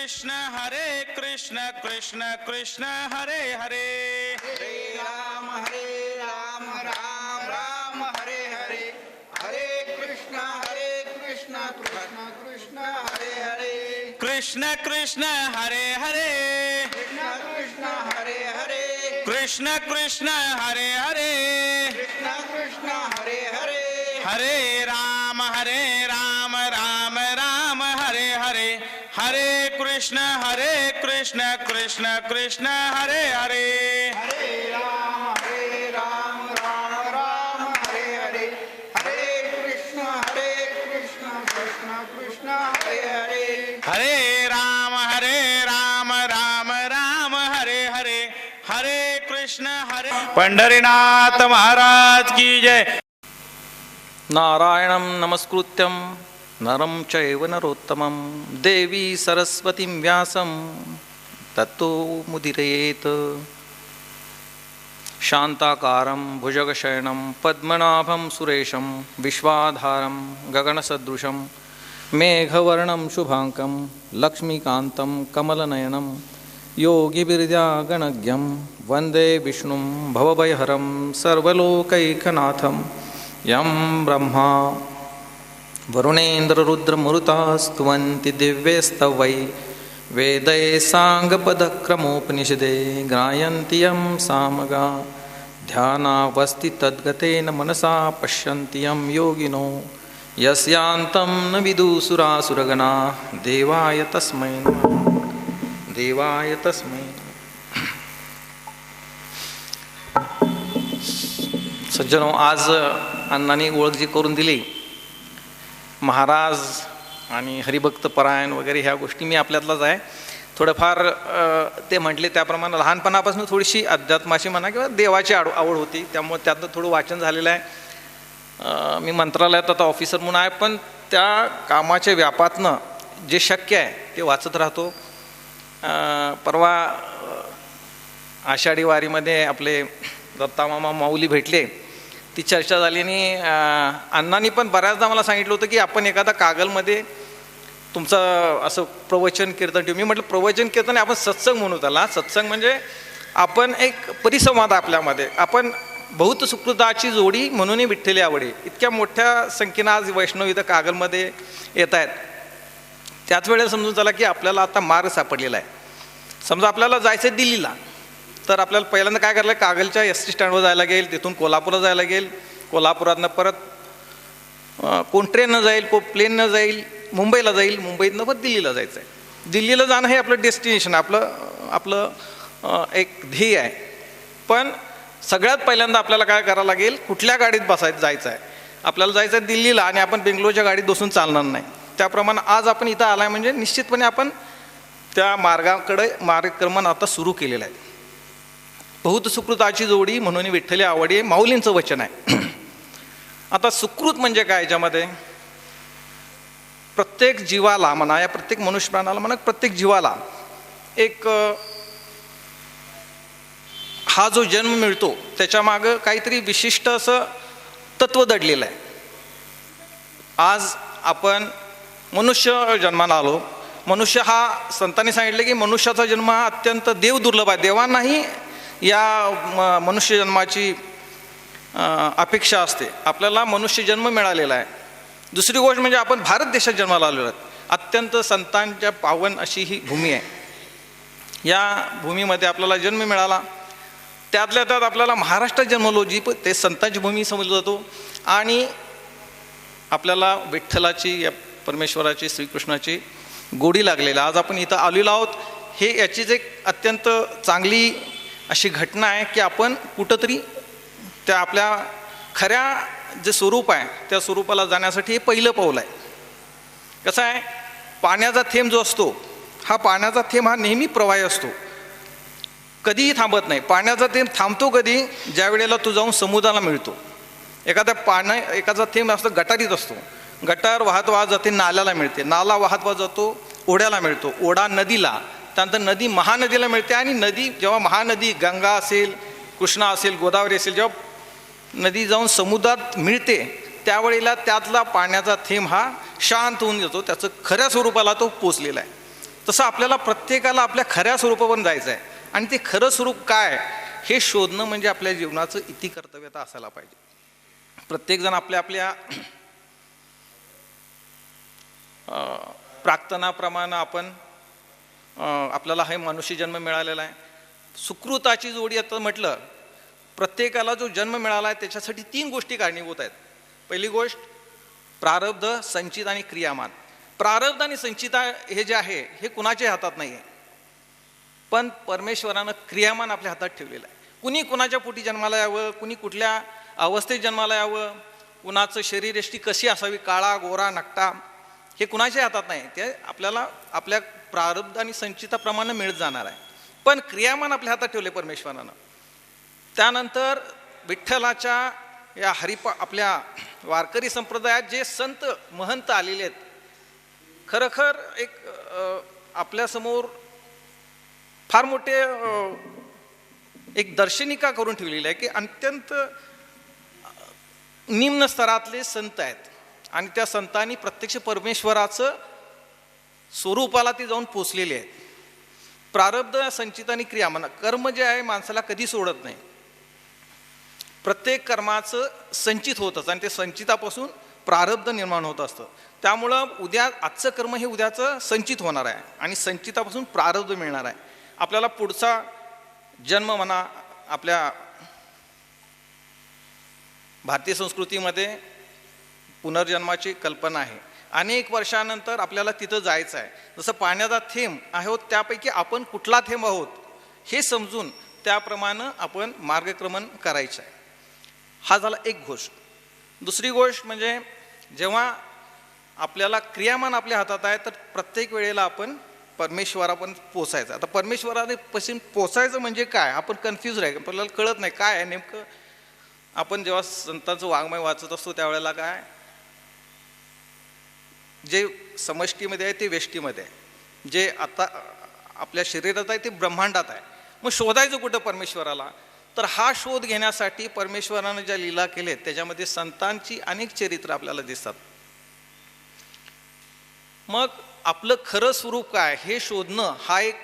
कृष्ण कृष्ण कृष्ण हरे हरे, हरे राम राम राम हरे हरे, हरे कृष्ण कृष्ण कृष्ण हरे हरे, कृष्ण कृष्ण हरे हरे, कृष्ण कृष्ण हरे हरे, कृष्ण कृष्ण हरे हरे, कृष्ण कृष्ण हरे हरे, हरे राम राम राम हरे हरे, हरे कृष्ण कृष्ण कृष्ण हरे हरे, हरे राम राम राम हरे हरे, हरे कृष्ण कृष्ण कृष्ण हरे हरे, हरे राम राम राम हरे हरे, हरे कृष्ण पंढरीनाथ महाराज की जय. नारायणं नमस्कृत्यं नरं चैव नरोत्तमं देवी सरस्वतीं व्यासं ततो मुदीरयेत्. शान्ताकारं भुजगशयनं पद्मनाभं सुरेशं विश्वाधारं गगनसदृशं मेघवर्णं शुभाङ्गं लक्ष्मीकान्तं कमलनयनं योगिविद्यागणज्ञं वन्दे विष्णुं भवभयहरं सर्वलोकैकनाथं. यं ब्रह्मा वरुणेन्द्ररुद्रमरुतास्तुवन्ति दिव्यैस्तवै वेदैः साङ्गपदक्रमोपनिषदे गायन्ति यं सामगा. ध्यानावस्थि तद्गतेन मनसा पश्यन्ति यं योगिनो यस्यान्तं न विदुसुरासुरगणा. देवाय तस्मै नमः, देवाय तस्मै. सज्जनो, आज अण्णांनी ओळख जी करून दिली, महाराज आणि हरिभक्त परायण वगैरे ह्या गोष्टी मी आपल्यातलाच आहे. थोडंफार ते म्हटले त्याप्रमाणे लहानपणापासून थोडीशी अध्यात्माची म्हणा किंवा देवाची आवड होती, त्यामुळे त्यातनं थोडं वाचन झालेलं आहे. मी मंत्रालयात आता ऑफिसर म्हणून आहे, पण त्या कामाच्या व्यापातनं जे शक्य आहे ते वाचत राहतो. परवा आषाढी वारीमध्ये आपले दत्तामामा माऊली भेटले, ती चर्चा झाली आणि अण्णांनी पण बऱ्याचदा मला सांगितलं होतं की आपण एखादा कागलमध्ये तुमचं असं प्रवचन कीर्तन ठेवू. मी म्हटलं प्रवचन कीर्तन आपण सत्संग म्हणू त्याला. सत्संग म्हणजे आपण एक परिसंवाद आपल्यामध्ये, आपण बहुत सुकृताची जोडी म्हणूनही विठ्ठली आवडे. इतक्या मोठ्या संख्येनं आज वैष्णव इथं कागलमध्ये येत आहेत. त्याच वेळेला समजून चला की आपल्याला आता मार्ग सापडलेला आहे. समजा आपल्याला जायचं आहे दिल्लीला, तर आपल्याला पहिल्यांदा काय करायला, कागलच्या एस टी स्टँडवर जायला लागेल, तिथून कोल्हापूरला जायला लागेल, कोल्हापुरातनं परत कोण ट्रेननं जाईल, कोण प्लेननं जाईल, मुंबईला जाईल, मुंबईतनं परत दिल्लीला जायचं आहे. दिल्लीला जाणं हे आपलं डेस्टिनेशन, आपलं एक ध्येय आहे. पण सगळ्यात पहिल्यांदा आपल्याला काय करावं लागेल, कुठल्या गाडीत जायचं आहे. आपल्याला जायचं आहे दिल्लीला आणि आपण बेंगलोरच्या गाडीत बसून चालणार नाही. त्याप्रमाणे आज आपण इथं आला आहे म्हणजे निश्चितपणे आपण त्या मार्गाकडे मार्गक्रमण आता सुरू केलेलं आहे. बहुत सुकृताची जोडी म्हणून विठ्ठली आवडी, माऊलींचं वचन आहे. आता सुकृत म्हणजे काय, याच्यामध्ये प्रत्येक जीवाला म्हणा, या प्रत्येक मनुष्य प्राणाला म्हणा, प्रत्येक जीवाला एक हा जो जन्म मिळतो त्याच्यामागं काहीतरी विशिष्ट असं तत्व दडलेलं आहे. आज आपण मनुष्य जन्माला आलो. मनुष्य हा, संतांनी सांगितले की मनुष्याचा जन्म हा अत्यंत देवदुर्लभ आहे. देवांनाही या मनुष्य जन्माची अपेक्षा असते. आपल्याला मनुष्य जन्म मिळालेला आहे. दुसरी गोष्ट म्हणजे आपण भारत देशात जन्माला आलेलो आहोत. अत्यंत संतांच्या पावन अशी ही भूमी आहे. या भूमीमध्ये आपल्याला जन्म मिळाला. त्यातल्या त्यात आपल्याला महाराष्ट्रात जन्मलो, जी ते संतांची भूमी समजलं जातो. आणि आपल्याला विठ्ठलाची, या परमेश्वराची, श्रीकृष्णाची गोडी लागलेली. आज आपण इथं आलेलो आहोत. हे याचीच एक अत्यंत चांगली अशी घटना आहे की आपण कुठंतरी त्या आपल्या खऱ्या जे स्वरूप आहे त्या स्वरूपाला जाण्यासाठी हे पहिलं पाऊल आहे. कसं आहे, पाण्याचा थेंब जो असतो, हा पाण्याचा थेंब हा नेहमी प्रवाही असतो, कधीही थांबत नाही. पाण्याचा थेंब थांबतो कधी, ज्या वेळेला तो जाऊन समुद्राला मिळतो. एखादा थेंब असतो गटारीत असतो, गटार वाहत जाते नाल्याला मिळते, नाला वाहत जातो ओढ्याला मिळतो, ओढा नदीला, त्यानंतर नदी महानदीला मिळते. आणि नदी जेव्हा महानदी गंगा असेल, कृष्णा असेल, गोदावरी असेल, जेव्हा नदी जाऊन समुद्रात मिळते त्यावेळेला त्यातला पाण्याचा थेंब हा शांत होऊन जातो, त्याचं खऱ्या स्वरूपाला तो पोचलेला आहे. तसं आपल्याला प्रत्येकाला आपल्या खऱ्या स्वरूपावर जायचं आहे. आणि ते खरं स्वरूप काय हे शोधणं म्हणजे आपल्या जीवनाचं इतिकर्तव्यता असायला पाहिजे. प्रत्येकजण आपल्या आपल्या प्रार्थनाप्रमाणे आपण आपल्याला हे मनुष्य जन्म मिळालेला आहे. सुकृताची जोडी आता म्हटलं, प्रत्येकाला जो जन्म मिळाला आहे त्याच्यासाठी 3 गोष्टी कारणीभूत आहेत. पहिली गोष्ट प्रारब्ध, संचित आणि क्रियामान. प्रारब्ध आणि संचिता हे जे आहे हे कुणाच्या हातात नाही आहे, पण परमेश्वरानं क्रियामान आपल्या हातात ठेवलेलं आहे. कुणी कुणाच्या पोटी जन्माला यावं, कुणी कुठल्या अवस्थेत जन्माला यावं, कुणाचं शरीरयष्टी कशी असावी, काळा गोरा नकटा, हे कुणाच्या हातात नाही. ते आपल्याला आपल्या प्रारब्ध आणि संचिताप्रमाणे मिळत जाणार आहे. पण क्रियामान आपल्या हातात ठेवले परमेश्वरानं. त्यानंतर विठ्ठलाच्या या आपल्या वारकरी संप्रदायात जे संत महंत आलेले आहेत, खरोखर एक आपल्यासमोर फार मोठे एक दर्शनिका करून ठेवलेली आहे की अत्यंत निम्न स्तरातले संत आहेत आणि त्या संतांनी प्रत्यक्ष परमेश्वराचं स्वरूपाला ते जाऊन पोचलेले आहेत. प्रारब्ध, संचित आणि क्रियामान, कर्म जे आहे माणसाला कधी सोडत नाही. प्रत्येक कर्माचं संचित होत असतं आणि ते संचितापासून प्रारब्ध निर्माण होत असतं. त्यामुळं आजचं कर्म हे उद्याचं संचित होणार आहे आणि संचितापासून प्रारब्ध मिळणार आहे. आपल्याला पुढचा जन्म म्हणा, आपल्या भारतीय संस्कृतीमध्ये पुनर्जन्माची कल्पना आहे. अनेक वर्षानंतर आपल्याला तिथं जायचं आहे. जसं पाण्याचा थेंब आहोत त्यापैकी आपण कुठला थेंब आहोत हे समजून त्याप्रमाणे आपण मार्गक्रमण करायचं आहे. हा झाला एक गोष्ट. दुसरी गोष्ट म्हणजे जेव्हा आपल्याला क्रियामान आपल्या हातात आहे तर प्रत्येक वेळेला आपण परमेश्वरापर्यंत पोचायचं. आता परमेश्वरापासून पोचायचं म्हणजे काय, आपण कन्फ्यूज राहील, आपल्याला कळत नाही काय आहे नेमकं. आपण जेव्हा संतांचं वाङ्मय वाचत असतो त्यावेळेला काय, जे समष्टीमध्ये आहे ते वेष्टीमध्ये आहे, जे आता आपल्या शरीरात आहे ते ब्रह्मांडात आहे. मग शोधायचं कुठं परमेश्वराला, तर हा शोध घेण्यासाठी परमेश्वरानं ज्या लीला केल्यात त्याच्यामध्ये संतांची अनेक चरित्र आपल्याला दिसतात. मग आपलं खरं स्वरूप काय हे शोधणं हा एक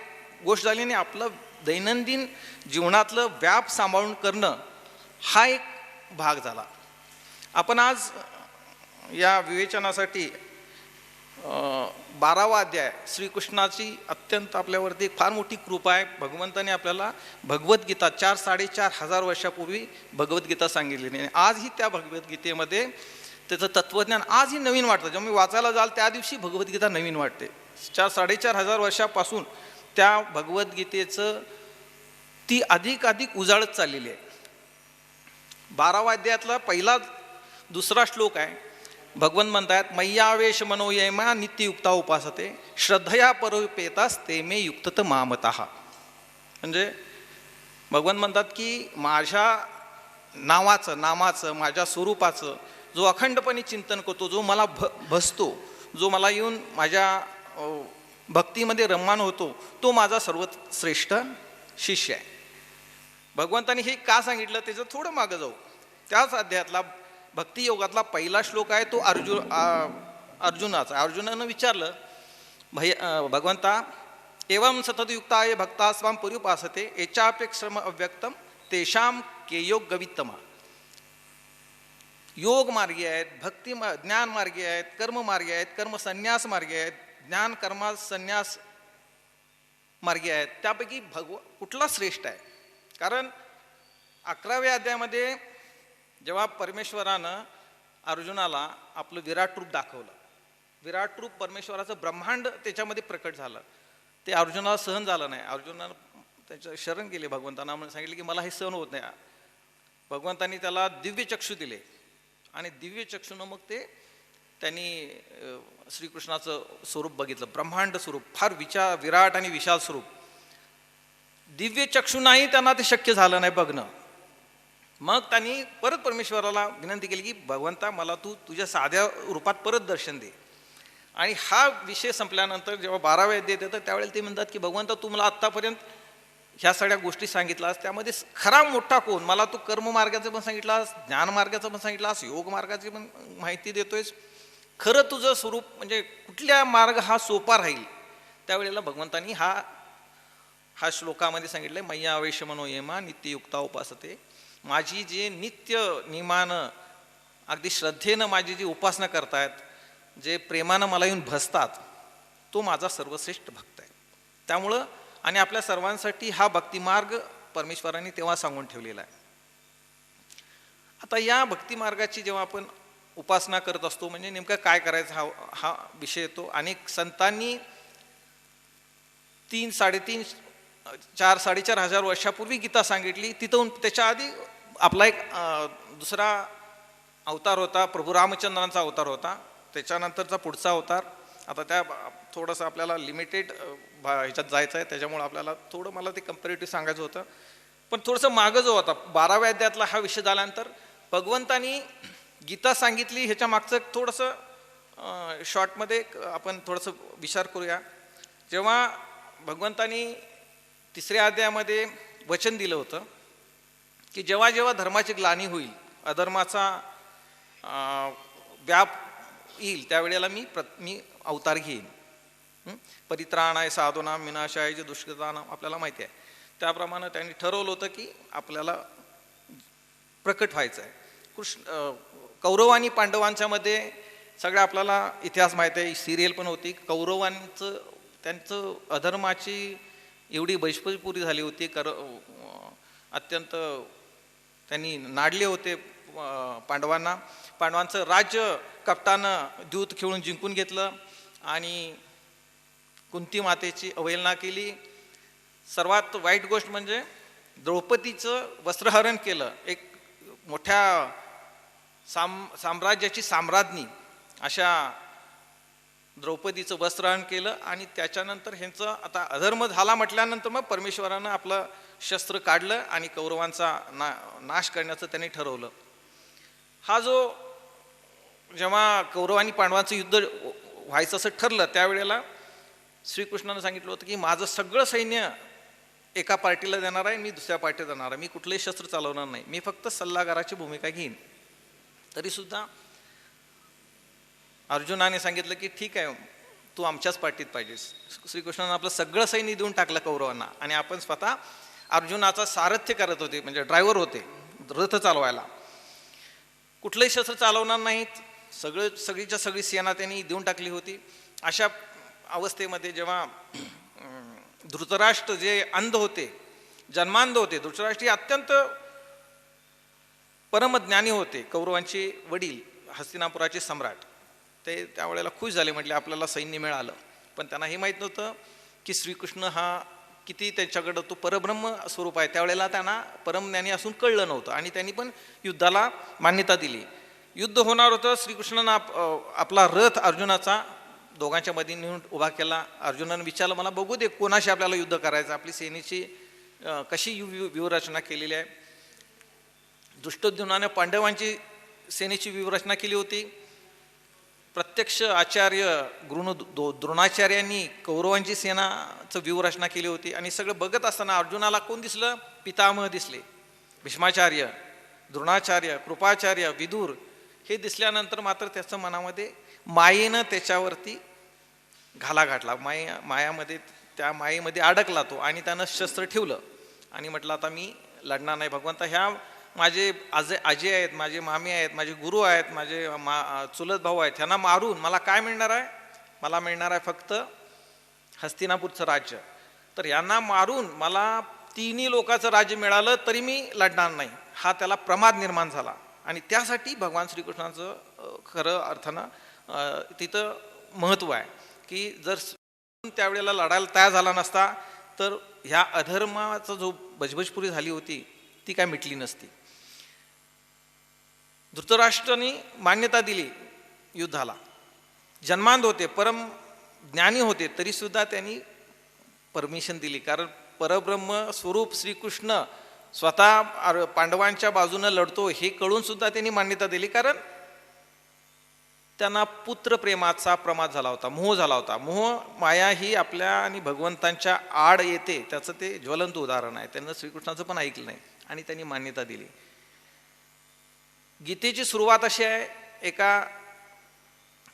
गोष्ट झाली आणि आपलं दैनंदिन जीवनातलं व्याप सांभाळून करणं हा एक भाग झाला. आपण आज या विवेचनासाठी 12वा अध्याय, श्रीकृष्णाची अत्यंत आपल्यावरती एक फार मोठी कृपा आहे. भगवंताने आपल्याला भगवद्गीता 4,500-4,500 वर्षापूर्वी भगवद्गीता सांगितली आणि आजही त्या भगवद्गीतेमध्ये त्याचं तत्त्वज्ञान आजही नवीन वाटतं. जेव्हा मी वाचायला जाल त्या दिवशी भगवद्गीता नवीन वाटते. 4,500-4,500 वर्षापासून त्या भगवद्गीतेचं ती अधिक उजाळत चाललेली आहे. 12व्या अध्यायातला पहिला दुसरा श्लोक आहे. भगवंत म्हणतात, मय्यावेश मनोयमा नित्ययुक्ता उपासते श्रद्धया परोपेतास ते मे युक्तत मामतः. म्हणजे भगवंत म्हणतात की माझ्या नामाचं माझ्या स्वरूपाचं जो अखंडपणे चिंतन करतो, जो मला भसतो, जो मला येऊन माझ्या भक्तीमध्ये रममान होतो, तो माझा सर्वात श्रेष्ठ शिष्य आहे. भगवंतानी हे का सांगितलं त्याचं थोडं मागं जाऊ. त्याच अध्यायातला भक्तियोगातला पहिला श्लोक आहे तो अर्जुनाचा. अर्जुनानं विचारलं, भगवंता एवं सततयुक्ताय भक्ता स्वाम पर्युपासते एचापेक्षम अव्यक्तम तेषाम केयोग गवित्तमा. योग मार्गी आहेत, ज्ञान मार्गी आहेत, कर्म मार्गी आहेत, कर्म संन्यास मार्गी आहेत, ज्ञान कर्मा संन्यास मार्गी आहेत. त्यापैकी कुठला श्रेष्ठ आहे. कारण 11व्या अध्यायामध्ये जेव्हा परमेश्वरानं अर्जुनाला आपलं विराट रूप दाखवलं, विराट रूप परमेश्वराचं ब्रह्मांड त्याच्यामध्ये प्रकट झालं, ते अर्जुनाला सहन झालं नाही. अर्जुनानं त्याच्या शरण गेले भगवंतांना, म्हणून सांगितले की मला हे सहन होत नाही. भगवंतांनी त्याला दिव्य चक्षु दिले आणि दिव्य चक्षुनं मग त्यांनी श्रीकृष्णाचं स्वरूप बघितलं, ब्रह्मांड स्वरूप, फार विराट आणि विशाल स्वरूप. दिव्य चक्षुनाही त्यांना ते शक्य झालं नाही बघणं. मग त्यांनी परत परमेश्वराला विनंती केली की भगवंता मला तू तुझ्या साध्या रूपात परत दर्शन दे. आणि हा विषय संपल्यानंतर जेव्हा 12व्या अध्यायात येतं त्यावेळेला ते म्हणतात की भगवंता तू मला आत्तापर्यंत ह्या सगळ्या गोष्टी सांगितलास, त्यामध्ये खरा मोठा कोण, मला तू कर्ममार्गाचं पण सांगितलास, ज्ञानमार्गाचं पण सांगितलास, योग मार्गाची पण माहिती देतोयस, खरं तुझं स्वरूप म्हणजे कुठल्या मार्ग हा सोपा राहील त्यावेळेला भगवंतांनी हा श्लोकामध्ये सांगितलंय, मय्या आवेश मनो येमा नित्ययुक्ता उपासते. माझी जे नित्य नियमानं अगदी श्रद्धेनं माझी जी उपासना करतायत, जे प्रेमानं मला येऊन भसतात, तो माझा सर्वश्रेष्ठ भक्त आहे. त्यामुळं आणि आपल्या सर्वांसाठी हा भक्तिमार्ग परमेश्वरांनी तेव्हा सांगून ठेवलेला आहे. आता या भक्तिमार्गाची जेव्हा आपण उपासना करत असतो, म्हणजे नेमकं काय करायचं हा विषय येतो. अनेक संतांनी 3-3.5 4-4.5 हजार वर्षापूर्वी गीता सांगितली. तिथून त्याच्या आधी आपला एक दुसरा अवतार होता, प्रभू रामचंद्रांचा अवतार होता. त्याच्यानंतरचा पुढचा अवतार, आता त्या थोडंसं आपल्याला लिमिटेड ह्याच्यात जायचं आहे, त्याच्यामुळे आपल्याला थोडं मला ते कम्पॅरेटिव्ह सांगायचं होतं. पण थोडंसं मागं जो होता 12व्या अध्यायातला हा विषय झाल्यानंतर भगवंतानी गीता सांगितली, ह्याच्या मागचं थोडंसं शॉर्टमध्ये आपण थोडंसं विचार करूया. जेव्हा भगवंतानी 3ऱ्या अध्यायामध्ये वचन दिलं होतं की जेव्हा जेव्हा धर्माची ग्लानी होईल, अधर्माचा व्याप येईल, त्यावेळेला मी अवतार घेईन. परित्राणाय साधूनां विनाशाय च दुष्कृतानां, आपल्याला माहिती आहे. त्याप्रमाणे त्यांनी ठरवलं होतं की आपल्याला प्रकट व्हायचं आहे. कौरव आणि पांडवांच्या मध्ये सगळं आपल्याला इतिहास माहिती आहे, सिरियल पण होती. कौरवांचं त्यांचं अधर्माची एवढी बैशपुरी झाली होती, अत्यंत त्यांनी नाडले होते पांडवांना. पांडवांचं राज्य कपटानं द्यूत खेळून जिंकून घेतलं आणि कुंती मातेची अवहेलना केली. सर्वात वाईट गोष्ट म्हणजे द्रौपदीचं वस्त्रहरण केलं. एक मोठ्या साम्राज्याची साम्राज्ञी अशा द्रौपदीचं वस्त्रहरण केलं आणि त्याच्यानंतर ह्यांचं आता अधर्म झाला म्हटल्यानंतर मग परमेश्वरानं आपलं शस्त्र काढलं आणि कौरवांचा नाश करण्याचं त्यांनी ठरवलं. हा जो जेव्हा कौरव आणि पांडवांचं युद्ध व्हायचं असं ठरलं, त्यावेळेला श्रीकृष्णानं सांगितलं होतं की माझं सगळं सैन्य एका पार्टीला देणार आहे, मी दुसऱ्या पार्टीला देणार आहे, मी कुठलंही शस्त्र चालवणार नाही, मी फक्त सल्लागाराची भूमिका घेईन. तरीसुद्धा अर्जुनाने सांगितलं की ठीक आहे, तू आमच्याच पार्टीत पाहिजेस. श्रीकृष्णानं आपलं सगळं सैन्य देऊन टाकलं कौरवांना आणि आपण स्वतः अर्जुनाचा सारथ्य करत होते, म्हणजे ड्रायव्हर होते रथ चालवायला. कुठलंही शस्त्र चालवणार नाहीत, सगळीच्या सगळी सेना त्यांनी देऊन टाकली होती. अशा अवस्थेमध्ये जेव्हा धृतराष्ट्र जे अंध होते, जन्मांध होते, धृतराष्ट्र हे अत्यंत परमज्ञानी होते, कौरवांचे वडील, हस्तिनापुराचे सम्राट, ते त्यावेळेला खुश झाले, म्हटले आपल्याला सैन्य मिळालं. पण त्यांना हे माहीत नव्हतं की श्रीकृष्ण हा किती त्यांच्याकडं तो परब्रह्म स्वरूप आहे. त्यावेळेला त्यांना परमज्ञानी असून कळलं नव्हतं आणि त्यांनी पण युद्धाला मान्यता दिली. युद्ध होणार होतं. श्रीकृष्णानं आपला रथ अर्जुनाचा दोघांच्या मध्ये नेऊन उभा केला. अर्जुनानं विचारलं मला बघू दे कोणाशी आपल्याला युद्ध करायचं, आपली सेनेची कशी व्यूहरचना केलेली आहे. दुष्टोद्युम्नाने पांडवांची सेनेची व्यूहरचना केली होती. प्रत्यक्ष आचार्य द्रोणाचार्यांनी कौरवांची सेनाचं व्यूहरचना केली होती. आणि सगळं बघत असताना अर्जुनाला कोण दिसलं? पितामह दिसले, भीष्माचार्य, द्रोणाचार्य, कृपाचार्य, विदुर. हे दिसल्यानंतर मात्र त्याचं मनामध्ये मायेनं त्याच्यावरती घाला घातला. मायामध्ये त्या मायेमध्ये अडकला तो आणि त्यानं शस्त्र ठेवलं आणि म्हटलं आता मी लढणार नाही. भगवंता, ह्या माझे आजी आहेत, माझे मामी आहेत, माझे गुरु आहेत, माझे चुलत भाऊ आहेत, ह्यांना मारून मला काय मिळणार आहे? मला मिळणार आहे फक्त हस्तिनापूरचं राज्य. तर यांना मारून मला 3 लोकांचं राज्य मिळालं तरी मी लढणार नाही. हा त्याला प्रमाद निर्माण झाला आणि त्यासाठी भगवान श्रीकृष्णाचं खरं अर्थानं तिथं महत्त्व आहे की जर त्यावेळेला लढायला तयार झाला नसता तर ह्या अधर्माचा जो बजबजपुरी झाली होती ती काय मिटली नसती. धृतराष्ट्राने मान्यता दिली युद्धाला. जन्मांध होते, परम ज्ञानी होते, तरीसुद्धा त्यांनी परमिशन दिली. कारण परब्रह्म स्वरूप श्रीकृष्ण स्वतः पांडवांच्या बाजूने लढतो हे कळून सुद्धा त्यांनी मान्यता दिली. कारण त्यांना पुत्रप्रेमाचा प्रमाद झाला होता, मोह झाला होता. मोह माया ही आपल्या आणि भगवंतांच्या आड येते, त्याचं ते ज्वलंत उदाहरण आहे. त्यांना श्रीकृष्णाचं पण ऐकलं नाही आणि त्यांनी मान्यता दिली. गीतेची सुरुवात अशी आहे, एका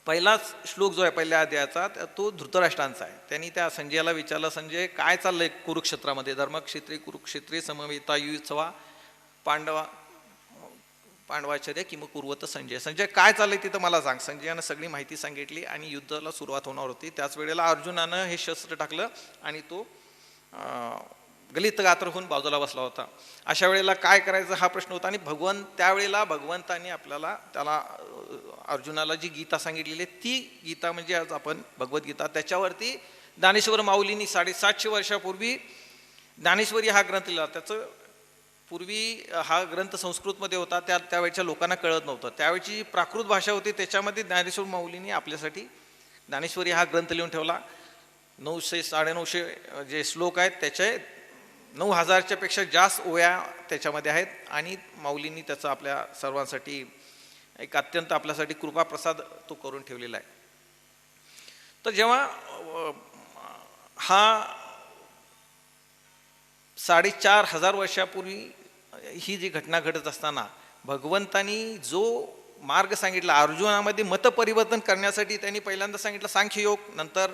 पहिलाच श्लोक जो आहे पहिल्या अध्यायाचा तो धृतराष्ट्रांचा आहे. त्यांनी त्या संजयाला विचारलं, संजय काय चाललंय कुरुक्षेत्रामध्ये? धर्मक्षेत्री कुरुक्षेत्री समवेता युत्सवा पांडवाचार्य किम कुर्वत संजय. संजय काय चाललंय तिथं मला सांग. संजयानं सगळी माहिती सांगितली आणि युद्धाला सुरुवात होणार होती. त्याच वेळेला अर्जुनानं हे शस्त्र टाकलं आणि तो गलित गात्र होऊन बाजूला बसला होता. अशा वेळेला काय करायचं हा प्रश्न होता. आणि त्यावेळेला भगवंतांनी त्याला अर्जुनाला जी गीता सांगितलेली आहे ती गीता म्हणजे आज आपण भगवद्गीता, त्याच्यावरती ज्ञानेश्वर माऊलींनी 750 वर्षापूर्वी ज्ञानेश्वरी हा ग्रंथ लिहिला. त्याचं पूर्वी हा ग्रंथ संस्कृतमध्ये होता, त्यावेळच्या लोकांना कळत नव्हतं. त्यावेळची प्राकृत भाषा होती, त्याच्यामध्ये ज्ञानेश्वर माऊलींनी आपल्यासाठी ज्ञानेश्वरी हा ग्रंथ लिहून ठेवला. 900-950 जे श्लोक आहेत त्याचे 9000च्या पेक्षा जास्त ओव्या त्याच्यामध्ये आहेत. आणि माऊलींनी त्याचा आपल्या सर्वांसाठी एक अत्यंत आपल्यासाठी कृपाप्रसाद तो करून ठेवलेला आहे. तर जेव्हा हा 4500 वर्षापूर्वी ही जी घटना घडत असताना भगवंतांनी जो मार्ग सांगितला अर्जुनामध्ये मतपरिवर्तन करण्यासाठी, त्यांनी पहिल्यांदा सांगितलं सांख्ययोग, नंतर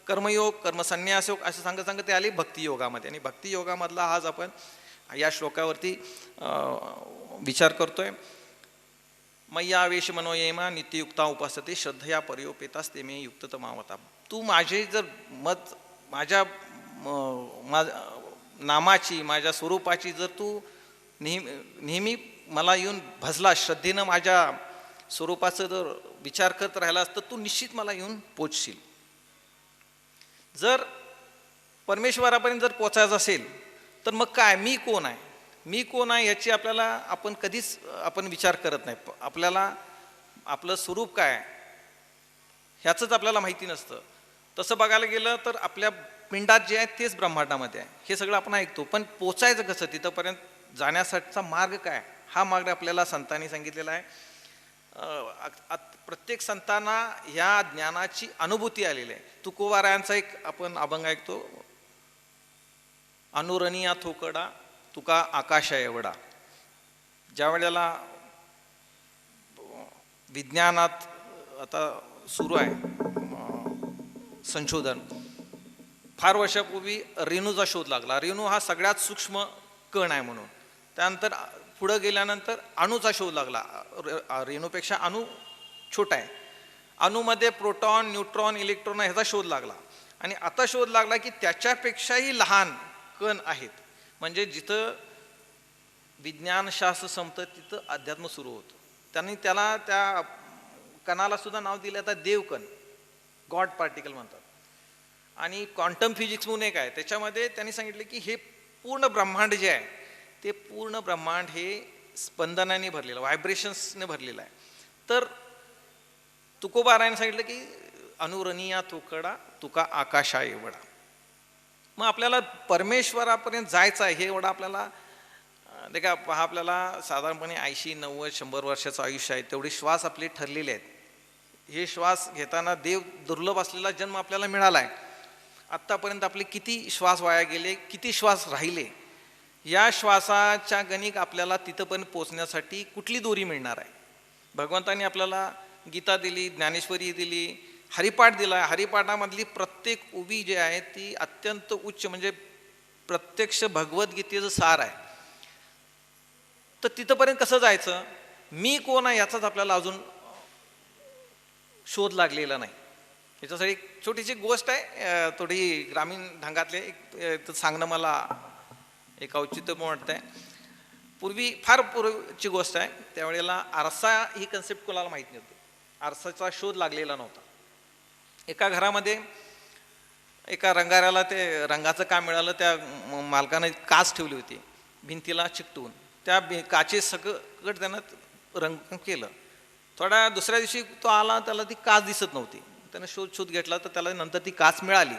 कर्मयोग, कर्मसन्यास योग, असं सांगत सांगत ते आले भक्तियोगामध्ये. आणि भक्तियोगामधला आज आपण या श्लोकावरती विचार करतोय. मय्यावेश मनोयेमा नित्ययुक्ता उपासते श्रद्धया परियोपेतास ते मे युक्ततमावता. तू माझे जर मत माझ्या नामाची माझ्या स्वरूपाची जर तू नेहमी मला येऊन भजला, श्रद्धेनं माझ्या स्वरूपाचं जर विचार करत राहिलास तर तू निश्चित मला येऊन पोचशील. जर परमेश्वरापर्यंत जर पोचायचं असेल तर मग काय मी कोण आहे, मी कोण आहे याची आपण कधीच विचार करत नाही. आपल्याला आपलं स्वरूप काय आहे ह्याचंच आपल्याला माहिती नसतं. तसं बघायला गेलं तर आपल्या पिंडात जे आहे तेच ब्रह्मांडामध्ये आहे हे सगळं आपण ऐकतो. पण पोचायचं कसं, तिथंपर्यंत जाण्यासाठीचा मार्ग काय, हा मार्ग आपल्याला संतांनी सांगितलेला आहे. प्रत्येक संतांना ह्या ज्ञानाची अनुभूती आलेली आहे. तुकोबारायांचा एक आपण अभंग ऐकतो, अनुरणिया थोकडा तुका आकाशा एवढा. ज्या वेळेला विज्ञानात आता सुरू आहे संशोधन, फार वर्षापूर्वी रेणूचा शोध लागला. रेणू हा सगळ्यात सूक्ष्म कण आहे म्हणून. त्यानंतर पुढं गेल्यानंतर अणूचा शोध लागला. रेणूपेक्षा अणू छोटा आहे. अणूमध्ये प्रोटॉन, न्यूट्रॉन, इलेक्ट्रॉन ह्याचा शोध लागला. आणि आता शोध लागला की त्याच्यापेक्षाही लहान कण आहेत. म्हणजे जिथं विज्ञानशास्त्र संपतं तिथं अध्यात्म सुरू होतं. त्यांनी त्या कणाला सुद्धा नाव दिलं आता देवकण, गॉड पार्टिकल म्हणतात. आणि क्वांटम फिजिक्स म्हणून एक आहे, त्याच्यामध्ये त्यांनी सांगितलं की हे पूर्ण ब्रह्मांड जे आहे ते पूर्ण ब्रह्मांड हे स्पंदनाने भरलेलं, व्हायब्रेशन्सने भरलेलं आहे. तर तुकोबारायने सांगितलं की अनुरणिया थोकडा तुका आकाशा एवढा. मग आपल्याला परमेश्वरापर्यंत जायचं आहे हे एवढं आपल्याला देखा पहा. आपल्याला साधारणपणे 80-90-100 वर्षाचं आयुष्य आहे, तेवढे श्वास आपले ठरलेले आहेत. हे श्वास घेताना देव दुर्लभ असलेला जन्म आपल्याला मिळाला आहे. आत्तापर्यंत आपले किती श्वास वाया गेले, किती श्वास राहिले, या श्वासाच्या गणिक आपल्याला तिथंपर्यंत पोचण्यासाठी कुठली दोरी मिळणार आहे. भगवंतांनी आपल्याला गीता दिली, ज्ञानेश्वरी दिली, हरिपाठ दिला. हरिपाठामधली प्रत्येक उभी जी आहे ती अत्यंत उच्च, म्हणजे प्रत्यक्ष भगवद्गीतेचं सार आहे. तर तिथंपर्यंत कसं जायचं, मी कोण आहे याचाच आपल्याला अजून शोध लागलेला नाही. याच्यासाठी एक छोटीशी गोष्ट आहे, थोडी ग्रामीण ढंगातले एक सांगणं मला एक औचित्य वाटतं आहे. फार पूर्वीची गोष्ट आहे. त्यावेळेला आरसा ही कन्सेप्ट कोणाला माहीत नव्हती, आरसाचा शोध लागलेला नव्हता. एका घरामध्ये एका रंगाऱ्याला ते रंगाचं काम मिळालं. त्या मालकानं काच ठेवली होती भिंतीला चिकटवून. त्या काचे सगळं त्यानं रंग केलं. दुसऱ्या दिवशी तो आला, त्याला ती काच दिसत नव्हती. त्यानं शोध घेतला तर त्याला नंतर ती काच मिळाली.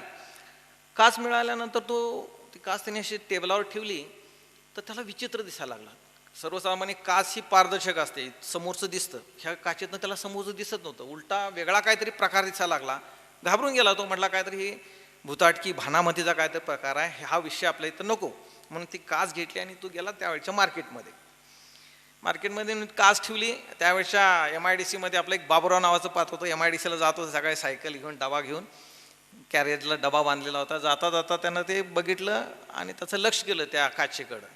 काच मिळाल्यानंतर ती काच त्याने अशी टेबलावर ठेवली तर त्याला विचित्र दिसायला लागला. सर्वसामान्य काच ही पारदर्शक असते, समोरचं दिसतं. ह्या काचेतनं त्याला समोरचं दिसत नव्हतं, उलटा वेगळा काहीतरी प्रकार दिसायला लागला. घाबरून गेला तो, म्हटला काहीतरी ही भुताटकी भानामतीचा काहीतरी प्रकार आहे, हा विषय आपल्या इथं नको. म्हणून ती काच घेतली आणि तो गेला त्यावेळच्या मार्केटमध्ये. मार्केटमध्ये काच ठेवली. त्यावेळेच्या MIDCमध्ये आपलं एक बाबुराव नावाचं पात्र होतं. MIDCला जात होतं सकाळी सायकल घेऊन, डबा घेऊन, कॅरेजला डबा बांधलेला होता. जाता जाता त्यानं ते बघितलं आणि त्याचं लक्ष गेलं त्या काचेकडं.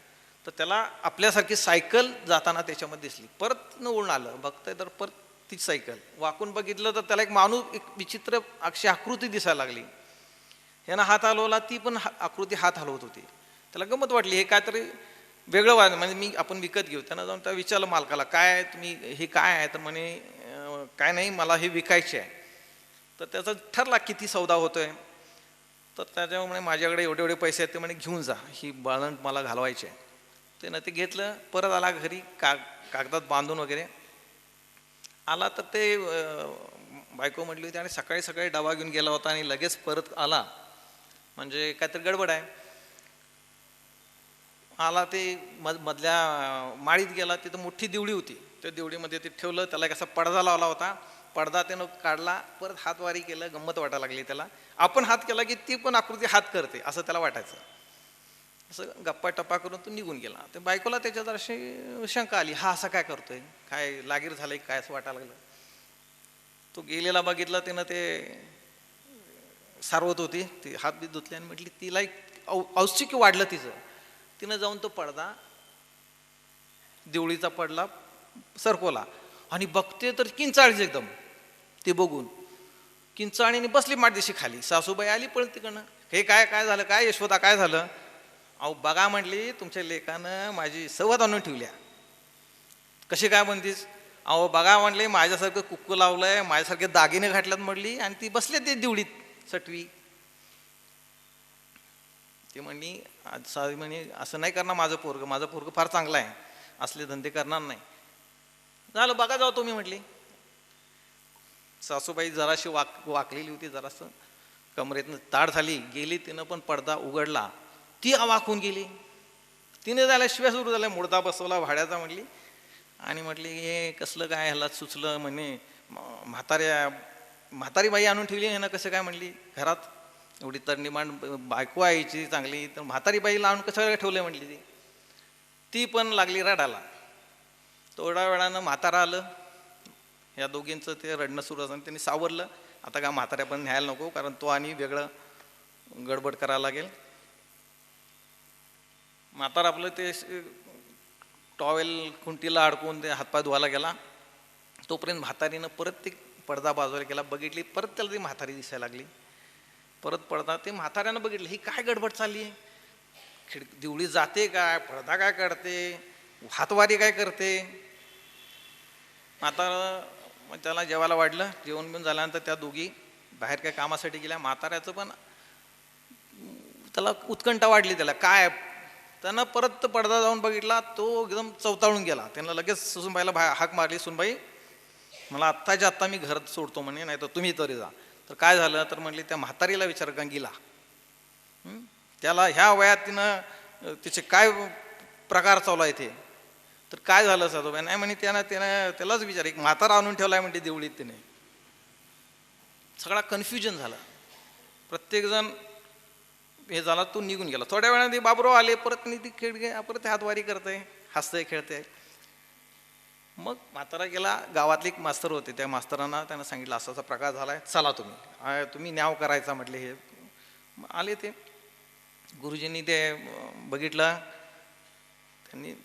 तर त्याला आपल्यासारखी सायकल जाताना त्याच्यामध्ये दिसली. परत न उडून आलं, बघतंय तर परत ती सायकल वाकून बघितलं तर त्याला एक माणूस, एक विचित्र अक्षी आकृती दिसायला लागली. ह्यानं हात हलवला, ती पण आकृती हात हलवत होती. त्याला गंमत वाटली, हे काहीतरी वेगळं म्हणजे आपण विकत घेऊ. त्यानं जाऊन त्या विचारलं मालकाला, काय तुम्ही हे काय आहे? तर म्हणे काय नाही, मला हे विकायचे आहे. तर त्याचा ठरला किती सौदा होतोय. तर त्याच्यामुळे माझ्याकडे एवढे एवढे पैसे आहेत. ते म्हणे घेऊन जा, ही बाळंट मला घालवायची आहे. त्यानं ते घेतलं, परत आला घरी, कागदात बांधून वगैरे आला. तर ते बायको म्हटली होती आणि सकाळी सकाळी डबा घेऊन गेला होता आणि लगेच परत आला, म्हणजे काहीतरी गडबड आहे. आला ते मधल्या माळीत गेला, तिथं मोठी दिवडी होती. त्या दिवडीमध्ये ते ठेवलं. त्याला एक असा पडदा लावला होता. पडदा त्यानं काढला, परत हातवारी केलं. गंमत वाटायला लागली त्याला. आपण हात केला की ती पण आकृती हात करते असं त्याला वाटायचं. असं गप्पा टप्पा करून तो निघून गेला. ते बायकोला त्याच्यात अशी शंका आली, हा असा काय करतोय, काय लागीर झालंय काय असं वाटायला लागलं. तो गेलेला बघितला, त्यानं ते सारवत होती, ती हात बीत धुतले आणि म्हटली, तिला एक औत्सुक्य वाढलं तिचं. तिनं जाऊन तो पडदा, देवळीचा पडला, सरकवला आणि बघते तर किंचाळीच एकदम. ते बघून किंचाळीने बसली माटदिशी खाली. सासूबाई आली पण तिकडनं, हे काय काय झालं, काय यशोदा काय झालं? अहो बघा म्हटली, तुमच्या लेकानं माझी सवत आणून ठेवल्या. कशी काय म्हणतीस? अहो बघा म्हटले, माझ्यासारखं कुक्कू लावलंय, माझ्यासारखे दागिने घातल्यात म्हटली आणि ती बसले ते दिवडीत सटवी. ती म्हणली म्हणे, असं नाही करणार माझं पोरगं फार चांगलं आहे, असले धंदे करणार नाही. झालं, बघा जाऊ तुम्ही म्हटली. सासूबाई जराशी वाकलेली होती, जरासं कमरेतनं ताड झाली, गेली. तिनं पण पडदा उघडला, ती अवाक होऊन गेली. तिने झाल्या शिव्या सुरू झाल्या, मुडदा बसवला भाड्याचा म्हटली. आणि म्हटली, हे कसलं काय, ह्याला सुचलं म्हणे, म्हातारी बाई आणून ठेवली ह्यानं कसं काय म्हणली घरात, एवढी तरनिमाण बायको आईची चांगली, तर म्हातारी बाईला आणून कसं ठेवलं म्हटली. ती पण लागली रडायला. थोड्या वेळानं म्हातारा आलं. या दोघींचं ते रडणं सुरू असताना त्यांनी सावरलं, आता का म्हाताऱ्या पण न्यायला नको, कारण तो आणि वेगळं गडबड करायला लागेल. म्हातारा आपलं ते टॉवेल खुंटीला अडकून ते हातपाय धुवायला गेला. तोपर्यंत म्हातारीनं परत ते पडदा बाजूला केला, बघितली, परत त्याला ती म्हातारी दिसायला लागली. परत पडदा, ते म्हाताऱ्यानं बघितलं, ही काय गडबड चालली आहे, दिवळी जाते काय, पडदा काय काढते, हातवारी काय करते. म्हातारा मग त्याला जेवायला वाढलं. जेवण बिवून झाल्यानंतर त्या दोघी बाहेर काय कामासाठी गेल्या. म्हाताऱ्याचं पण त्याला उत्कंठा वाढली. त्याला काय, त्यानं परत पडदा जाऊन बघितला, तो एकदम चवताळून गेला. त्यांना लगेच सुनबाईला हाक मारली, सुनबाई मला आत्ताच्या आत्ता मी घर सोडतो म्हणे, नाही तर तुम्ही तरी जा. तर काय झालं तर म्हणली, त्या म्हातारीला विचार गंगीला, त्याला ह्या वयात तिनं तिचे काय प्रकार चालू आहे ते. तर काय झालं साधूबाई? नाही म्हणे, त्यालाच विचार, एक म्हातारा आणून ठेवलाय म्हणते देवळीत. तिने सगळा कन्फ्युजन झाला. प्रत्येकजण हे झाला, तो निघून गेला. थोड्या वेळाने बाबुराव आले, परत ती खेळ परत हातवारी करते, हसते खेळते. मग म्हातारा गेला. गावातले एक मास्तर होते, त्या मास्तरांना त्यानं सांगितलं, असा प्रकार झालाय, चला तुम्ही न्याव करायचा म्हटले. हे आले. ते गुरुजींनी ते बघितलं.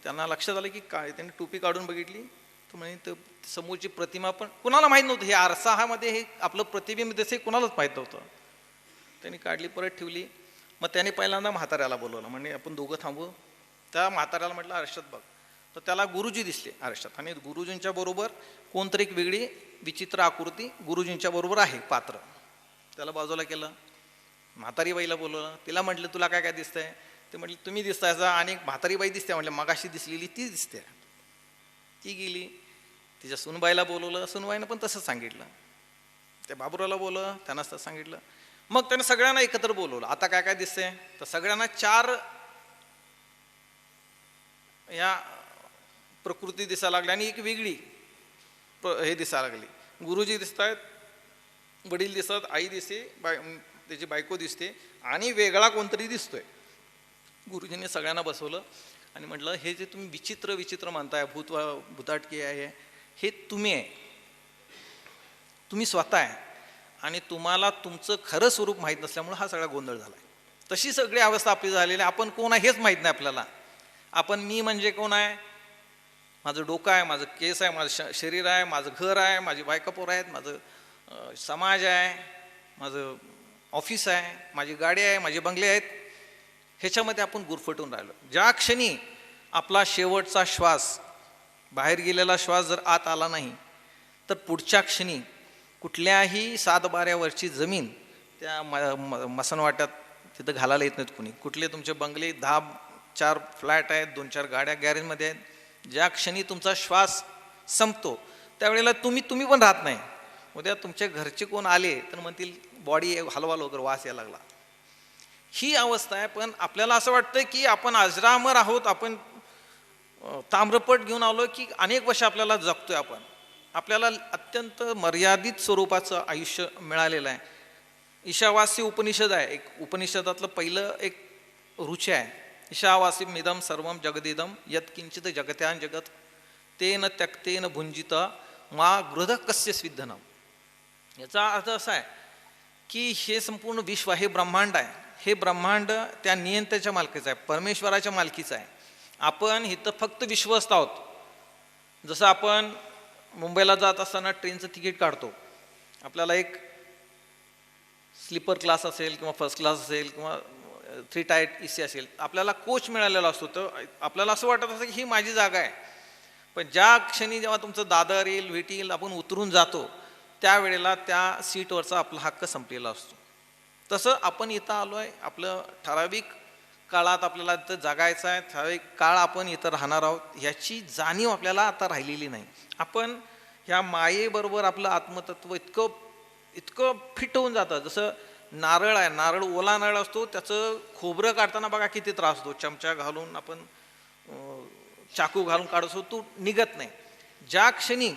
त्यांना लक्षात आलं की काय, त्यांनी टोपी काढून बघितली. तर म्हणजे समोरची प्रतिमा पण कुणाला माहीत नव्हतं. हे आरसामध्ये हे आपलं प्रतिबिंब दिसे कुणालाच माहीत नव्हतं. त्यांनी काढली, परत ठेवली. मग त्याने पहिल्यांदा म्हाताऱ्याला बोलवलं, म्हणजे आपण दोघं थांबू. त्या म्हाताऱ्याला म्हटलं, आरशात बघ. तर त्याला गुरुजी दिसले आरशात, आणि गुरुजींच्या बरोबर कोणतरी एक वेगळी विचित्र आकृती गुरुजींच्या बरोबर आहे, पात्र. त्याला बाजूला केलं. म्हातारी बाईला बोलवलं. तिला म्हटलं, तुला काय काय दिसतंय? ते म्हटले, तुम्ही दिसतायचा आणि एक म्हातारी बाई दिसते. म्हटलं, मगाशी दिसलेली ती दिसते. ती गेली. तिच्या सुनबाईला बोलवलं. सुनबाईनं पण तसंच सांगितलं. त्या बाबुराला बोलवलं, त्यांना तसं सांगितलं. मग त्यानं सगळ्यांना एकत्र बोलवलं. आता काय काय दिसतंय? तर सगळ्यांना 4 या प्रकृती दिसायला लागली आणि एक वेगळी हे दिसायला लागली. गुरुजी दिसत आहेत, वडील दिसतात, आई दिसते, त्याची बायको दिसते, आणि वेगळा कोणतरी दिसतोय. गुरुजींनी सगळ्यांना बसवलं आणि म्हटलं हे जे तुम्ही विचित्र विचित्र म्हणताय, भूताटकी आहे, हे तुम्ही आहे, तुम्ही स्वतः आहे आणि तुम्हाला तुमचं खरं स्वरूप माहीत नसल्यामुळे हा सगळा गोंधळ झाला आहे. तशी सगळी अवस्था आपली झालेली आहे. आपण कोण आहे हेच माहीत नाही आपल्याला. आपण मी म्हणजे कोण आहे, माझं डोकं आहे, माझं केस आहे, माझं शरीर आहे, माझं घर आहे, माझी बायका पोरं आहेत, माझं समाज आहे, माझं ऑफिस आहे, माझी गाडी आहे, माझे बंगले आहेत, ह्याच्यामध्ये आपण गुरफटून राहिलो. ज्या क्षणी आपला शेवटचा श्वास, बाहेर गेलेला श्वास जर आत आला नाही तर पुढच्या क्षणी कुठल्याही सातबाऱ्यावरची जमीन त्या मसनवाट्यात तिथं घालायला येत नाहीत कुणी. कुठले तुमचे बंगले 10-4 फ्लॅट आहेत, 2-4 गाड्या गॅरेजमध्ये आहेत. ज्या क्षणी तुमचा श्वास संपतो त्यावेळेला तुम्ही पण राहत नाही. उद्या तुमच्या घरचे कोण आले तर म्हणतील बॉडी हलवा लवकर, वास यायला लागला. ही अवस्था आहे. पण आपल्याला असं वाटतं की आपण अजरामर आहोत, आपण ताम्रपट घेऊन आलो की अनेक वर्ष आपल्याला जगतोय. आपल्याला अत्यंत मर्यादित स्वरूपाचं आयुष्य मिळालेलं आहे. ईशावासी उपनिषद आहे, एक उपनिषदातलं पहिलं एक रुची आहे. ईशावासीम इदम सर्वम जगदिदम यत्किंचित जगत्यान जगत तेन त्यक्तेन भुंजित मा गृध कस्य स्विद्धनम. याचा अर्थ असा आहे की हे संपूर्ण विश्व, हे ब्रह्मांड आहे, हे ब्रह्मांड त्या नियंत्याच्या मालकीचं आहे, परमेश्वराच्या मालकीचं आहे. आपण इथं फक्त विश्वस्त आहोत. जसं आपण मुंबईला जात असताना ट्रेनचं तिकीट काढतो, आपल्याला एक स्लीपर क्लास असेल किंवा फर्स्ट क्लास असेल किंवा 3 टायर AC असेल, आपल्याला कोच मिळालेला असतो, तर आपल्याला असं वाटत असतं की ही माझी जागा आहे. पण ज्या क्षणी जेव्हा तुमचं दादर येईल, भेटील, आपण उतरून जातो त्यावेळेला त्या सीटवरचा आपला हक्क संपलेला असतो. तसं आपण इथं आलो आहे, आपलं ठराविक काळात आपल्याला इथं जगायचं आहे, ठराविक काळ आपण इथं राहणार आहोत, ह्याची जाणीव आपल्याला आता राहिलेली नाही. आपण ह्या मायेबरोबर आपलं आत्मतत्व इतकं फिट होऊन जातं. जसं नारळ आहे, नारळ ओला नारळ असतो, त्याचं खोबरं काढताना बघा किती त्रास होतो. चमचा घालून आपण चाकू घालून काढतो, तो निघत नाही. ज्या क्षणी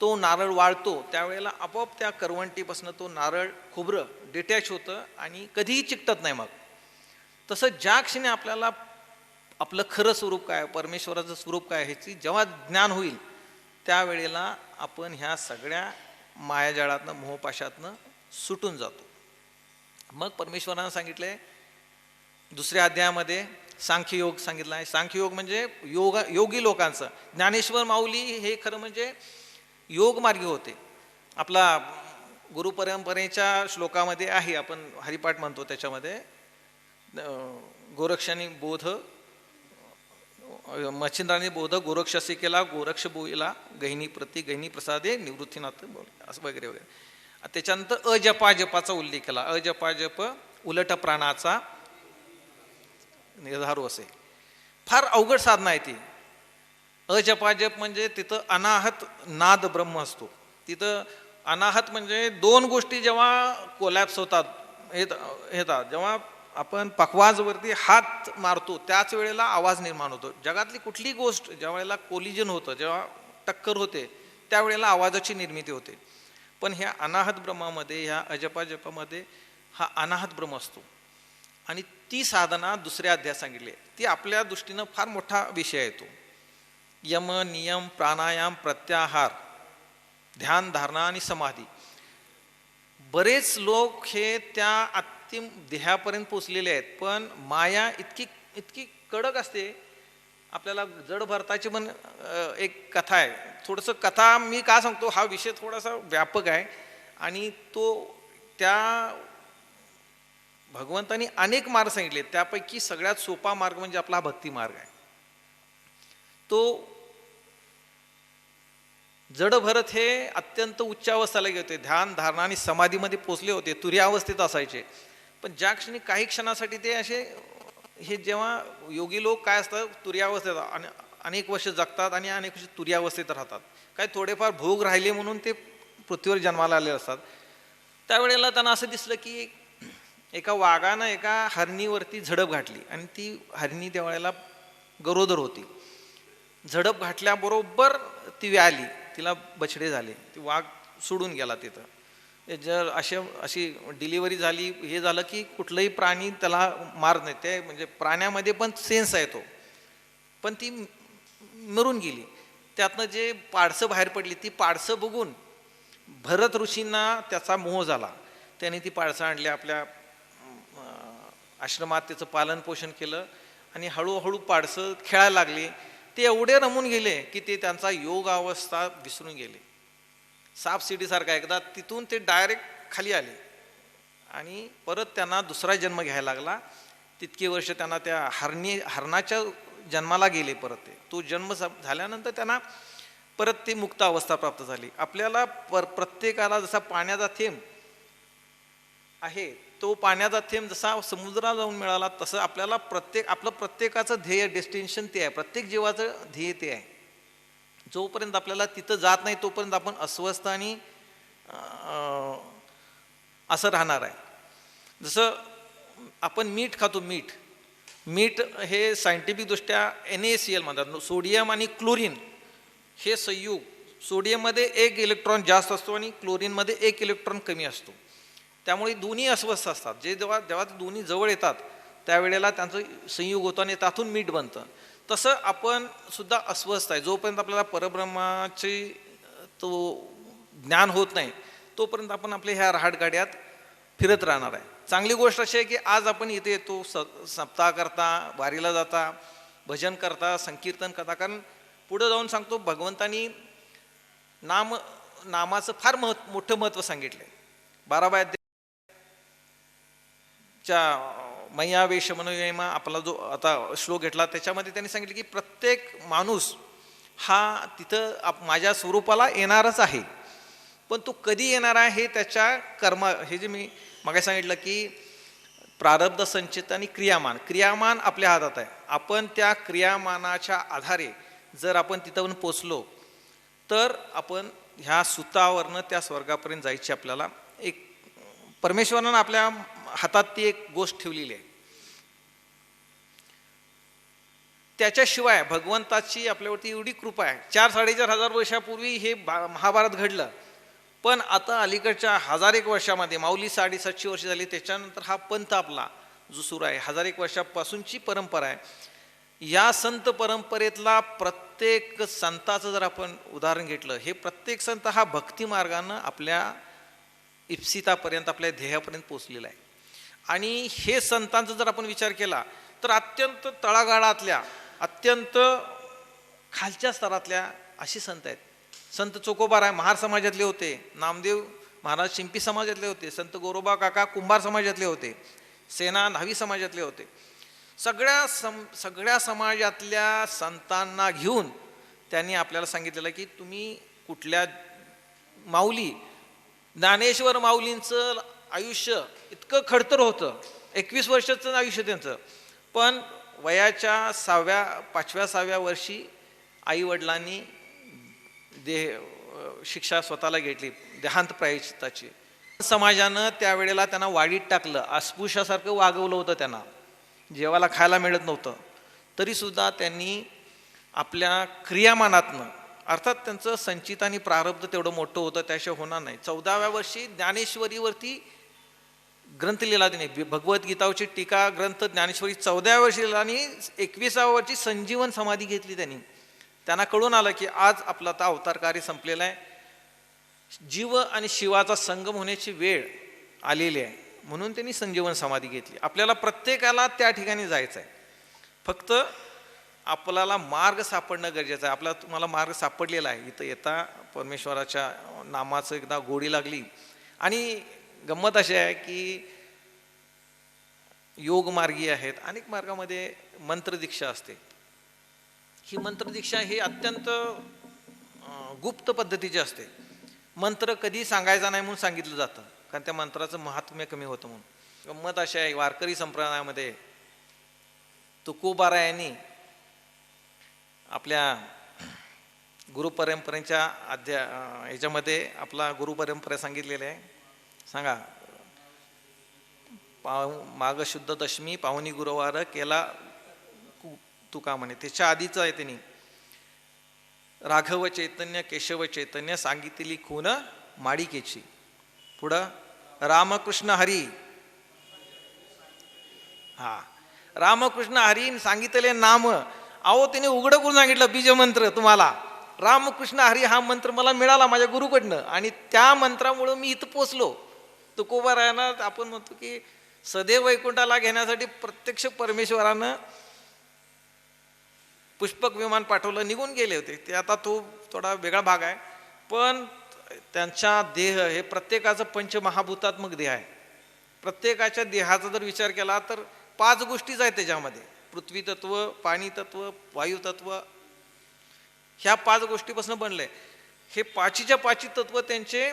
तो नारळ वाळतो त्यावेळेला आपोआप त्या करवंटीपासून तो नारळ खोबरं डिटॅच होतं आणि कधीही चिकटत नाही. मग तसं ज्या क्षणी आपल्याला आपलं खरं स्वरूप काय, परमेश्वराचं स्वरूप काय ह्याची जेव्हा ज्ञान होईल त्यावेळेला आपण ह्या सगळ्या मायाजाळातनं, मोहपाशातनं सुटून जातो. मग परमेश्वरानं सांगितलंय दुसऱ्या अध्यायामध्ये सांख्ययोग सांगितलं आहे. सांख्ययोग म्हणजे योगी लोकांचं. ज्ञानेश्वर माऊली हे खरं म्हणजे योगमार्गी होते. आपला गुरुपरंपरेच्या श्लोकामध्ये आहे, आपण हरिपाठ म्हणतो, त्याच्यामध्ये गोरक्षाने बोध, मच्छिंद्राने बोध गोरक्षसी केला, गोरक्ष बोईला गहिनी प्रति गहिनी प्रसादे निवृत्तीनाथ असं वगैरे वगैरे. त्याच्यानंतर अजपाजपाचा उल्लेख केला. अजपाजप उलट प्राणाचा निर्धारू असे. फार अवघड साधना आहे ती. अजपाजप म्हणजे तिथं अनाहत नाद ब्रह्म असतो. तिथं अनाहत म्हणजे 2 गोष्टी जेव्हा कोलॅप्स होतात, येतात, जेव्हा आपण पखवाजवरती हात मारतो त्याच वेळेला आवाज निर्माण होतो. जगातली कुठली गोष्ट ज्या वेळेला कोलिजन होतं, जेव्हा टक्कर होते त्यावेळेला आवाजाची निर्मिती होते. पण ह्या अनाहत ब्रह्मामध्ये, ह्या अजपाजपामध्ये हा अनाहत ब्रह्म असतो. आणि ती साधना दुसऱ्या अध्यायात सांगितली. ती आपल्या दृष्टीनं फार मोठा विषय आहे. तो यम, नियम, प्राणायाम, प्रत्याहार, ध्यान, धारणा आणि समाधी. बरेच लोक हे त्या अंतिम ध्येयापर्यंत पोचलेले आहेत, पण माया इतकी कडक असते. आपल्याला जड भरताची पण एक कथा आहे. थोडंसं कथा मी का सांगतो, हा विषय थोडासा व्यापक आहे आणि तो त्या भगवंतांनी अनेक मार्ग सांगितले, त्यापैकी सगळ्यात सोपा मार्ग म्हणजे आपला भक्ती मार्ग आहे. तो जड भरत हे अत्यंत उच्च अवस्थेला गेले होते, ध्यान, धारणा आणि समाधीमध्ये पोचले होते, तुर्यावस्थेत असायचे. पण ज्या क्षणी काही क्षणासाठी ते असे, हे जेव्हा योगी लोक काय असतात, तुर्यावस्थेत अनेक वर्ष जगतात आणि अनेक वर्ष तुर्यावस्थेत राहतात. काय थोडेफार भोग राहिले म्हणून ते पृथ्वीवर जन्माला आलेले असतात. त्यावेळेला त्यांना असं दिसलं की एका वाघानं एका हरणीवरती झडप घातली आणि ती हरणी त्यावेळेला गरोदर होती. झडप घातल्याबरोबर ती व्याली, तिला बछडे झाले, ती वाघ सोडून गेला तिथं. जर अशी डिलिव्हरी झाली, हे झालं की कुठलंही प्राणी त्याला मारत नाही. ते म्हणजे प्राण्यामध्ये पण सेन्स आहे तो. पण ती मरून गेली. त्यातनं जे पाडसं बाहेर पडली, ती पाडसं बघून भरत ऋषींना त्याचा मोह झाला. त्याने ती पाडसं आणली, आपल्या आश्रमात त्याचं पालन पोषण केलं आणि हळूहळू पाडसं खेळायला लागली. ते एवढे रमून गेले की ते त्यांचा योग अवस्था विसरून गेले. साप शिडीसारखा एकदा तिथून ते डायरेक्ट खाली आले आणि परत त्यांना दुसरा जन्म घ्यायला लागला. तितके वर्ष त्यांना त्या हरणाच्या जन्माला गेले. परत तो जन्म झाल्यानंतर त्यांना परत ती मुक्त अवस्था प्राप्त झाली. आपल्याला प्रत्येकाला जसा पाण्याचा थेंब आहे, तो पाण्याचा थेंब जसा समुद्रात जाऊन मिळाला, तसं आपल्याला आपलं प्रत्येकाचं ध्येय, डेस्टिनेशन ते आहे. प्रत्येक जीवाचं ध्येय ते आहे. जोपर्यंत आपल्याला तिथं जात नाही तोपर्यंत आपण अस्वस्थ आणि असं राहणार आहे. जसं आपण मीठ खातो, मीठ हे सायंटिफिकदृष्ट्या NaCl म्हणतात. सोडियम आणि क्लोरीन हे संयुग, सोडियममध्ये 1 इलेक्ट्रॉन जास्त असतो आणि क्लोरीनमध्ये 1 इलेक्ट्रॉन कमी असतो. त्यामुळे दोन्ही अस्वस्थ असतात. जेव्हा ते दोन्ही जवळ येतात त्यावेळेला त्यांचं संयोग होतं आणि त्यातून मीठ बनतं. तसं आपण सुद्धा अस्वस्थ आहे. जोपर्यंत आपल्याला परब्रह्माचे तो ज्ञान होत नाही तोपर्यंत आपण आपल्या ह्या रहाटगाड्यात फिरत राहणार आहे. चांगली गोष्ट अशी आहे की आज आपण इथे येतो, सप्ताह करता, वारीला जाता, भजन करता, संकीर्तन करता. कारण पुढं जाऊन सांगतो भगवंतानी नामाचं फार मोठं महत्त्व सांगितलं आहे. 12व्या मैयावेश मनोयमा आपला जो आता श्लोक घेतला त्याच्यामध्ये त्यांनी सांगितलं की प्रत्येक माणूस हा तिथं माझ्या स्वरूपाला येणारच आहे, पण तो कधी येणार आहे हे त्याच्या हे जे मी मागे सांगितलं की प्रारब्ध, संचित आणि क्रियामान आपल्या हातात आहे. आपण त्या क्रियामानाच्या आधारे जर आपण तिथं पोचलो तर आपण ह्या सुतावरनं त्या स्वर्गापर्यंत जायची आपल्याला एक परमेश्वरानं आपल्या हातात ती एक गोष्ट ठेवलेली आहे. त्याच्याशिवाय भगवंताची आपल्यावरती एवढी कृपा आहे. 4,500 वर्षापूर्वी हे महाभारत घडलं, पण आता अलीकडच्या 1000 वर्षामध्ये, माऊली 750 वर्ष झाली, त्याच्यानंतर हा पंथ आपला जो सुरू आहे 1000 वर्षापासूनची परंपरा आहे. या संत परंपरेतला प्रत्येक संताचं जर आपण उदाहरण घेतलं, हे प्रत्येक संत हा भक्ती मार्गानं आपल्या इप्सितापर्यंत, आपल्या ध्येयापर्यंत पोचलेला आहे. आणि हे संतांचा जर आपण विचार केला तर अत्यंत तळागाळातल्या, अत्यंत खालच्या स्तरातल्या अशी संत आहेत. संत चोकोबाराय महार समाजातले होते, नामदेव महाराज शिंपी समाजातले होते, संत गोरोबा काका कुंभार समाजातले होते, सेना न्हावी समाजातले होते. सगळ्या समाजातल्या संतांना घेऊन त्यांनी आपल्याला सांगितलेलं की तुम्ही कुठल्या माऊली, ज्ञानेश्वर माऊलींचं आयुष्य इतकं खडतर होतं, 21 वर्षाचं आयुष्य त्यांचं, पण वयाच्या 5व्या-6व्या वर्षी आईवडिलांनी शिक्षा स्वतःला घेतली, देहांत प्रायश्चित्ताची. समाजानं त्यावेळेला त्यांना वाडीत टाकलं, अस्पृश्यासारखं वागवलं होतं. त्यांना जेवायला खायला मिळत नव्हतं, तरीसुद्धा त्यांनी आपल्या क्रियामानातनं, अर्थात त्यांचं संचित आणि प्रारब्ध तेवढं मोठं होतं, त्याशिवाय होणार नाही. 14व्या वर्षी ज्ञानेश्वरीवरती ग्रंथ लिहिला त्यांनी, भगवद्गीताची टीका ग्रंथ ज्ञानेश्वरी 14व्या वर्षी लिहिला आणि 21व्या वर्षी संजीवन समाधी घेतली त्यांनी. त्यांना कळून आलं की आज आपला आता अवतार कार्य संपलेला आहे, जीव आणि शिवाचा संगम होण्याची वेळ आलेली आहे, म्हणून त्यांनी संजीवन समाधी घेतली. आपल्याला प्रत्येकाला त्या ठिकाणी जायचं आहे, फक्त आपल्याला मार्ग सापडणं गरजेचं आहे. आपला तुम्हाला मार्ग सापडलेला आहे. इथं येता परमेश्वराच्या नामाचं एकदा गोडी लागली. आणि गंमत अशी आहे की योग मार्गी आहेत, अनेक मार्गामध्ये मंत्रदीक्षा असते. ही मंत्रदीक्षा ही अत्यंत गुप्त पद्धतीची असते. मंत्र कधी सांगायचा नाही म्हणून सांगितलं जातं, कारण त्या मंत्राचं महात्म्य कमी होतं म्हणून. गंमत अशी आहे, वारकरी संप्रदायामध्ये तुकोबारायांनी आपल्या गुरुपरंपरेच्या ह्याच्यामध्ये आपला गुरुपरंपरा सांगितलेली आहे. सांगा, माघ शुद्ध दशमी पाहुणी गुरुवार केला तुका म्हणे. त्याच्या आधीचं आहे त्यांनी राघव चैतन्य केशव चैतन्य सांगितली खून माडिकेची. पुढं रामकृष्ण हरी, रामकृष्ण हरी सांगितले नाम अहो त्याने उघडं करून सांगितलं बीजमंत्र तुम्हाला. रामकृष्ण हरी हा मंत्र मला मिळाला माझ्या गुरुकडनं आणि त्या मंत्रामुळं मी इथं पोचलो. तुकोबारायानं आपण म्हणतो की सदैव वैकुंठाला घेण्यासाठी प्रत्यक्ष परमेश्वरानं पुष्पक विमान पाठवलं, निघून गेले होते ते. आता तो थोडा वेगळा भाग आहे, पण त्यांचा देह हे प्रत्येकाचं पंचमहाभूतात्मक देह आहे. प्रत्येकाच्या देहाचा जर विचार केला तर 5 गोष्टीच आहेत त्याच्यामध्ये. पृथ्वी तत्व, पाणी तत्व, वायू तत्व, ह्या 5 गोष्टीपासून बनलंय. हे 5च्या 5 तत्व त्यांचे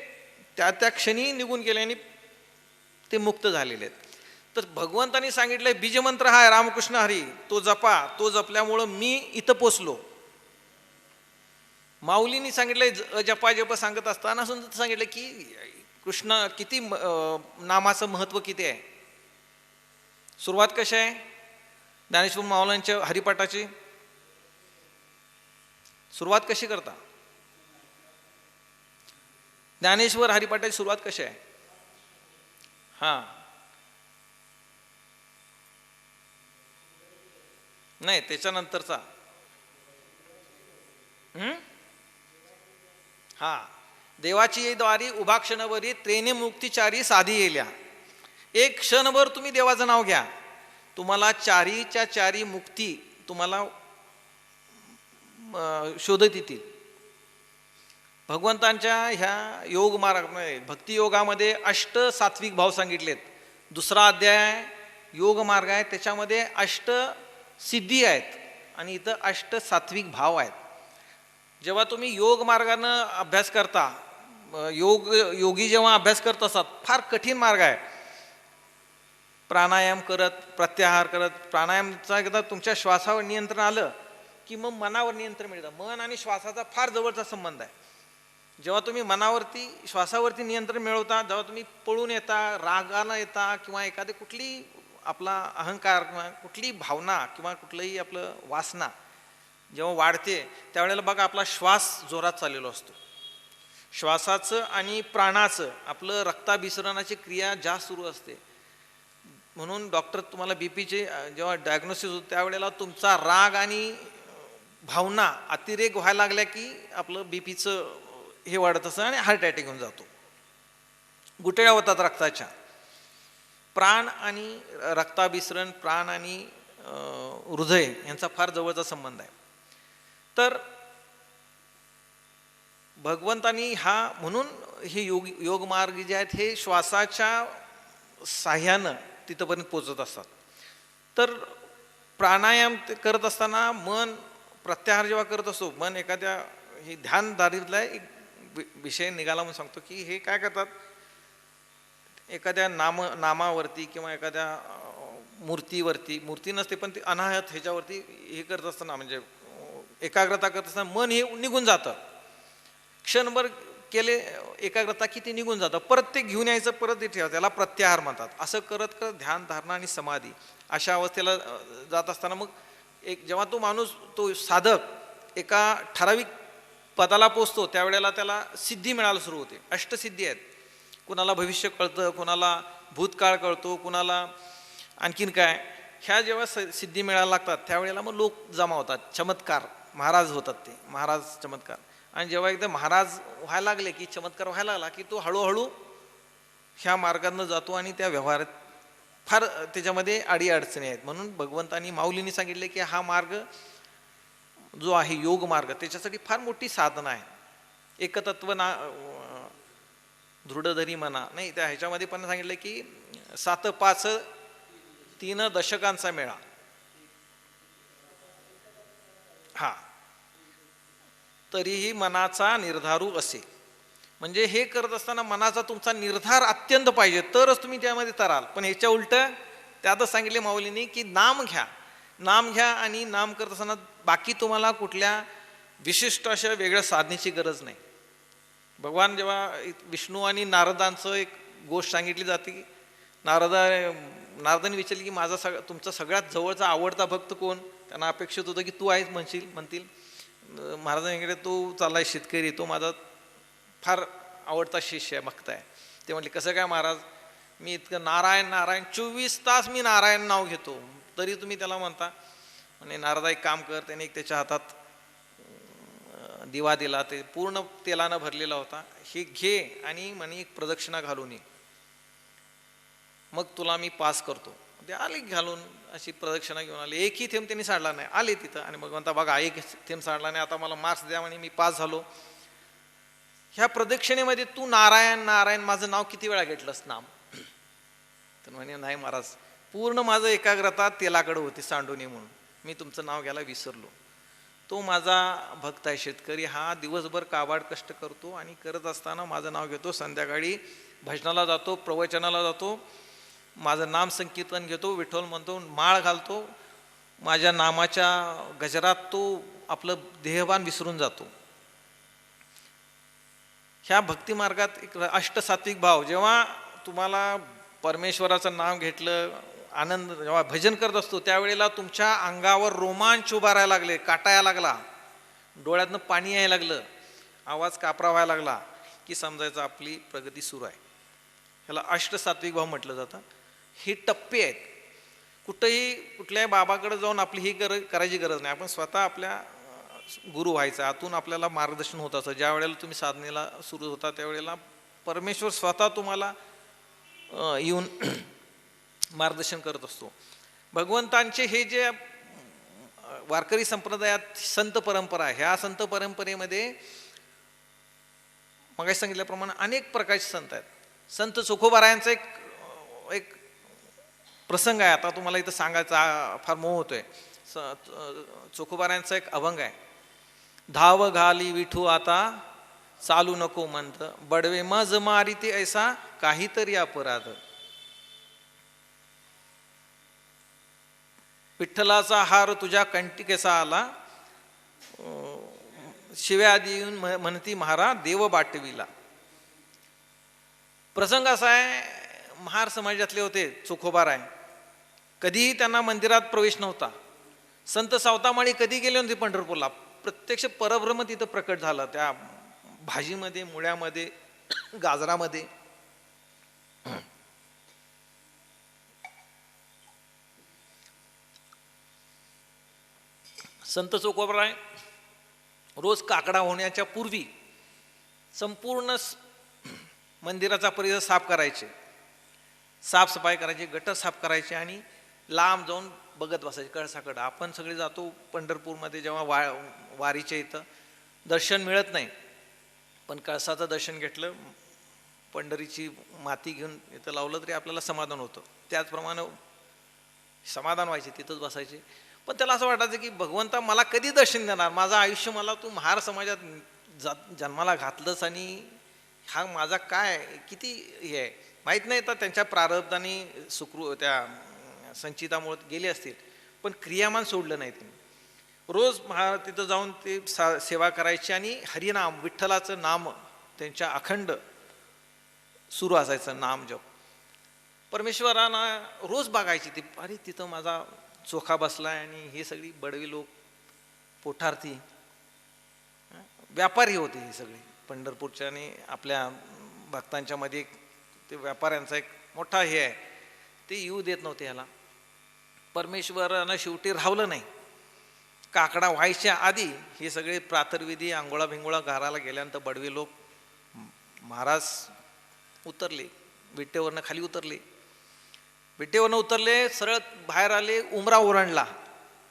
त्या त्या क्षणी निघून गेले आणि ते मुक्त झालेले आहेत. तर भगवंतांनी सांगितलंय बीजमंत्र हा आहे रामकृष्ण हरी, तो जपा. तो जपल्यामुळं मी इथं पोचलो. माऊलींनी सांगितलंय जपा जप सांगत असताना सांगितलं की कृष्ण किती नामाचं महत्व किती आहे. सुरुवात कशी आहे ज्ञानेश्वर माऊलींच्या हरिपाठाची सुरुवात कशी करता? ज्ञानेश्वर हरिपाठाची सुरुवात कशी आहे? हा नाही त्याच्यानंतरचा हा देवाची द्वारी उभा क्षणभरी त्रेने मुक्तिचारी साधी येल्या. एक क्षणभर तुम्ही देवाचं नाव घ्या, तुम्हाला चारीच्या चारी मुक्ती तुम्हाला शोधत येतील. भगवंतांच्या ह्या योग मार्गामध्ये भक्तियोगामध्ये 8 सात्विक भाव सांगितलेत. 2रा अध्याय योग मार्ग आहे, त्याच्यामध्ये 8 सिद्धी आहेत आणि इथं 8 सात्विक भाव आहेत. जेव्हा तुम्ही योग मार्गानं अभ्यास करता, योगी जेव्हा अभ्यास करत असतात, फार कठीण मार्ग आहे. प्राणायाम करत, प्रत्याहार करत, प्राणायामचा एकदा तुमच्या श्वासावर नियंत्रण आलं की मग मनावर नियंत्रण मिळतं. मन आणि श्वासाचा फार जवळचा संबंध आहे. जेव्हा तुम्ही मनावरती श्वासावरती नियंत्रण मिळवता, जेव्हा तुम्ही पळून येता, रागानं येता किंवा एखादी कुठली आपला अहंकार किंवा कुठली भावना किंवा कुठलंही आपलं वासना जेव्हा वाढते, त्यावेळेला बघा आपला श्वास जोरात चाललेलो असतो. श्वासाचं आणि प्राणाचं आपलं रक्ताभिसरणाची क्रिया जास्त सुरू असते. म्हणून डॉक्टर तुम्हाला बीपीचे जेव्हा डायग्नोसिस होतं त्यावेळेला तुमचा राग आणि भावना अतिरेक व्हायला लागल्या की आपलं बीपीचं हे वाढत असतं आणि हार्ट अटॅक होऊन जातो. गुठळ्या होतात रक्ताच्या. प्राण आणि रक्ताभिसरण, प्राण आणि हृदय यांचा फार जवळचा संबंध आहे. तर भगवंतांनी हा म्हणून हे योग मार्ग जे आहेत हे श्वासाच्या साह्यानं तिथंपर्यंत पोचत असतात. तर प्राणायाम करत असताना मन प्रत्याहार जेव्हा करत असतो, मन एखाद्या हे ध्यानधारीतला एक विषय निघाला म्हणून सांगतो की हे काय करतात, एखाद्या नामावरती किंवा एखाद्या मूर्तीवरती, मूर्ती नसते पण ते अनाहत ह्याच्यावरती हे करत असताना म्हणजे एकाग्रता करत असताना मन हे निघून जातं. क्षणभर केले एकाग्रता की ते निघून जातं, परत ते घेऊन यायचं, परत ते ठेवायचं, त्याला प्रत्याहार म्हणतात. असं करत करत ध्यान, धारणा आणि समाधी अशा अवस्थेला जात असताना मग जेव्हा तो माणूस, तो साधक एका ठराविक पदाला पोचतो त्यावेळेला त्याला सिद्धी मिळायला सुरू होते. 8 सिद्धी आहेत. कुणाला भविष्य कळतं, कुणाला भूतकाळ कळतो, कुणाला आणखीन काय. ह्या जेव्हा सिद्धी मिळायला लागतात त्यावेळेला मग लोक जमा होतात, चमत्कार, महाराज होतात ते, महाराज चमत्कार. आणि जेव्हा एकदा महाराज व्हायला लागले की चमत्कार व्हायला लागला की तो हळूहळू ह्या मार्गानं जातो आणि त्या व्यवहारात फार त्याच्यामध्ये अडीअडचणी आहेत. म्हणून भगवंतांनी माऊलींनी सांगितले की हा मार्ग जो आहे योग मार्ग त्याच्यासाठी फार मोठी साधना आहे. एकतत्व ना दृढधरी म्हणा नाही, त्या ह्याच्यामध्ये पण सांगितलं की 7 5 3 दशकांचा मेळा. हा तरीही मनाचा निर्धारू असे. म्हणजे हे करत असताना मनाचा तुमचा निर्धार अत्यंत पाहिजे तरच तुम्ही त्यामध्ये तराल. पण ह्याच्या उलट त्यातच सांगितले माऊलींनी की नाम घ्या, नाम घ्या आणि नाम करत असताना बाकी तुम्हाला कुठल्या विशिष्ट अशा वेगळ्या साधनेची गरज नाही. भगवान जेव्हा विष्णू आणि नारदांचं एक गोष्ट सांगितली जाते की नारदांनी विचारली की माझा तुमचा सगळ्यात जवळचा आवडता भक्त कोण. त्यांना अपेक्षित होतं की तू आहेस म्हणतील. महाराजांकडे तो चाललाय शेतकरी, तो माझा फार आवडता शिष्य आहे, भक्त आहे. ते म्हटले कसं काय महाराज, मी इतकं नारायण नारायण 24 तास मी नारायण नाव घेतो तरी तुम्ही त्याला म्हणता. आणि नारदा एक काम कर, त्याने एक त्याच्या हातात दिवा दिला, ते पूर्ण तेलानं भरलेला होता, हे घे आणि म्हणे एक प्रदक्षिणा घालून ये, मग तुला मी पास करतो. ते आले घालून, अशी प्रदक्षिणा घेऊन आले, एकही थेंब त्यांनी सांडला नाही. आले तिथं आणि मग म्हणता बघा एक थेंब सांडला नाही, आता मला मार्क्स द्या म्हणे, मी पास झालो. ह्या प्रदक्षिणेमध्ये तू नारायण नारायण माझं नाव किती वेळा घेतलंस नाम? तर म्हणे नाही महाराज, पूर्ण माझं एकाग्रता तेलाकडे होती सांडूनी म्हणून मी तुमचं नाव घ्यायला विसरलो. तो माझा भक्त आहे शेतकरी, हा दिवसभर काबाड कष्ट करतो आणि करत असताना माझं नाव घेतो, संध्याकाळी भजनाला जातो, प्रवचनाला जातो, माझं नाम संकीर्तन घेतो, विठ्ठल म्हणतो, माळ घालतो, माझ्या नामाच्या गजरात तो आपलं देहभान विसरून जातो. ह्या भक्तिमार्गात एक अष्टसात्विक भाव, जेव्हा तुम्हाला परमेश्वराचं नाव घेतलं, आनंद जेव्हा भजन करत असतो त्यावेळेला तुमच्या अंगावर रोमांच उभारायला लागले, काटायला लागला, डोळ्यातनं पाणी यायला लागलं, आवाज कापरा व्हायला लागला, की समजायचं आपली प्रगती सुरू आहे. ह्याला अष्टसात्विक भाव म्हटलं जातं. हे टप्पे आहेत. कुठल्याही बाबाकडे जाऊन आपली ही करायची गरज नाही. आपण स्वतः आपल्या गुरु व्हायचं, आतून आपल्याला मार्गदर्शन होत असतं. ज्या वेळेला तुम्ही साधनेला सुरू होता त्यावेळेला परमेश्वर स्वतः तुम्हाला येऊन मार्गदर्शन करत असतो. भगवंतांचे हे जे वारकरी संप्रदायात संत परंपरा आहे, ह्या संत परंपरेमध्ये मगाशी सांगितल्याप्रमाणे अनेक प्रकारचे संत आहेत. संत चोखोबारायांचा एक प्रसंग आहे, आता तुम्हाला इथं सांगायचा फार मोह होतोय. चोखोबारायांचा एक अभंग आहे. धाव घाली विठू आता चालू नको म्हणत, बडवे मज मारी ते ऐसा काहीतरी अपराध. विठ्ठलाचा हार तुझ्या कंठी कसा आला, शिव्या देऊन म्हणती महारा देव बाटविला. प्रसंग असा आहे, महार समाजातले होते चोखोबाराय, कधीही त्यांना मंदिरात प्रवेश नव्हता. संत सावतामाळी कधी गेले नव्हते पंढरपूरला. प्रत्यक्ष परब्रह्म तिथं प्रकट झालं, त्या भाजीमध्ये, मुळ्यामध्ये, गाजरामध्ये. संत चोखोबाराय रोज काकडा होण्याच्या पूर्वी संपूर्ण मंदिराचा परिसर साफ करायचे, साफसफाई करायची, गटर साफ करायचे आणि लांब जाऊन बघत बसायचे कळसाकडं. आपण सगळे जातो पंढरपूरमध्ये, जेव्हा वारीच्या इथं दर्शन मिळत नाही, पण कळसाचं दर्शन घेतलं, पंढरीची माती घेऊन इथं लावलं तरी आपल्याला समाधान होतं. त्याचप्रमाणे समाधान व्हायचे, तिथंच बसायचे. पण त्याला असं वाटायचं की भगवंता मला कधी दर्शन देणार, माझं आयुष्य मला तू महार समाजात जन्माला घातलंस आणि हा माझा काय किती हे आहे माहीत नाही. तर त्यांच्या प्रारब्धाने त्या संचितामुळे गेले असतील, पण क्रियामान सोडलं नाही त्यांनी. रोज तिथं जाऊन ते सेवा करायची आणि हरिनाम, विठ्ठलाचं नाम त्यांच्या अखंड सुरू असायचं, नाम जप. परमेश्वरांना रोज बघायची ती, अरे तिथं माझा चोखा बसलाय आणि हे सगळी बडवी लोक, पोठार्थी, व्यापारी होते हे सगळे पंढरपूरच्या. आणि आपल्या भक्तांच्या मध्ये ते व्यापाऱ्यांचा एक मोठा हे आहे, ते येऊ देत नव्हते ह्याला. परमेश्वरानं शेवटी राहवलं नाही. काकडा व्हायच्या आधी हे सगळे प्रातर्विधी, आंघोळा भिंगोळा घराला गेल्यानंतर बडवे लोक महाराज उतरले, विटेवरनं खाली उतरले, विटेवरनं उतरले, सरळ बाहेर आले, उमरा ओरंडला,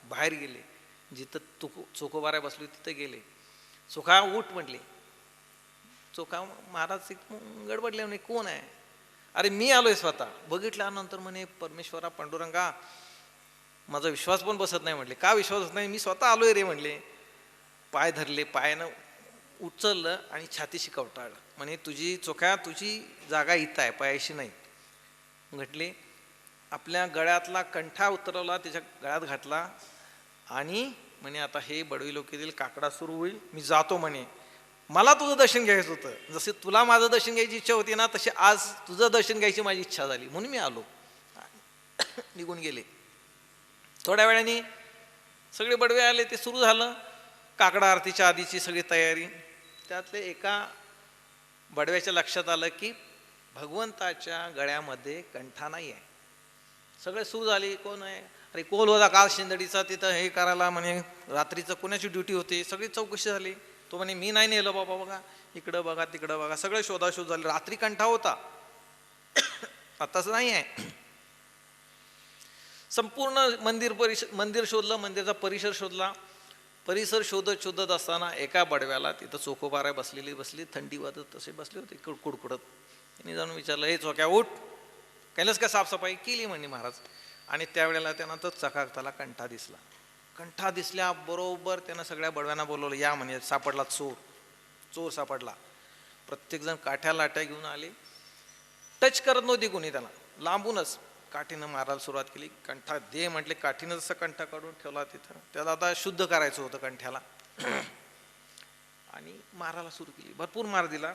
बाहेर गेले, जिथं चोखोबाराय बसले तिथं गेले. चोखा उठ म्हटले. चोखा महाराज गडबडले, म्हणे कोण आहे? अरे मी आलोय स्वतः. बघितल्यानंतर म्हणे परमेश्वरा पांडुरंगा, माझा विश्वास पण बसत नाही. म्हटले का विश्वास बसत नाही? मी स्वतः आलोय रे म्हटले. पाय धरले, पायानं उचललं आणि छातीशी कवटाळलं. म्हणे तुझी चोखा, तुझी जागा इथं आहे, पायाशी नाही. म्हटले आपल्या गळ्यातला कंठा उतरवला, त्याच्या गळ्यात घातला आणि म्हणे आता हे बडवी लोकेतील काकडा सुरू होईल, मी जातो म्हणे. मला तुझं दर्शन घ्यायचं होतं, जसे तुला माझं दर्शन घ्यायची इच्छा होती ना, तशी आज तुझं दर्शन घ्यायची माझी इच्छा झाली, म्हणून मी आलो. निघून गेले. थोड्या वेळाने सगळे बडवे आले, ते सुरू झालं काकडा आरतीच्या आधीची सगळी तयारी. त्यातले एका बडव्याच्या लक्षात आलं की भगवंताच्या गळ्यामध्ये कंठा नाही आहे. सगळे सुरू झाले, कोण आहे? अरे कोल होता काल शिंदडीचा तिथं हे करायला म्हणे रात्रीचं कोणाची ड्युटी होती, सगळी चौकशी झाली. तो म्हणे मी नाही नेलं बाबा, बघा इकडं बघा तिकडं बघा, सगळं शोधाशोध झाली. रात्री कंठा होता, आताच नाही आहे. संपूर्ण मंदिर शोधलं, मंदिरचा परिसर शोधला. परिसर शोधत असताना एका बडव्याला तिथं चोखोबारा बसली, थंडी वाजत तसे बसले होते कुडकुडत. त्यांनी जाऊन विचारलं, हे चोक्या उठ, केलंच का साफसफाई? केली म्हणे महाराज. आणि त्यावेळेला त्यांना तर चकाकताला कंठा दिसला. कंठा दिसल्याबरोबर त्यानं सगळ्या बडव्यांना बोलवलं, या म्हणे सापडला चोर सापडला. प्रत्येकजण काठ्या लाट्या घेऊन आले. टच करत नव्हती कोणी त्याला, लांबूनच काठीनं मारायला सुरुवात केली. कंठा दे म्हटले, काठीनं जसं कंठा काढून ठेवला तिथं. त्याला आता शुद्ध करायचं होतं कंठ्याला आणि मारायला सुरू केली. भरपूर मार दिला.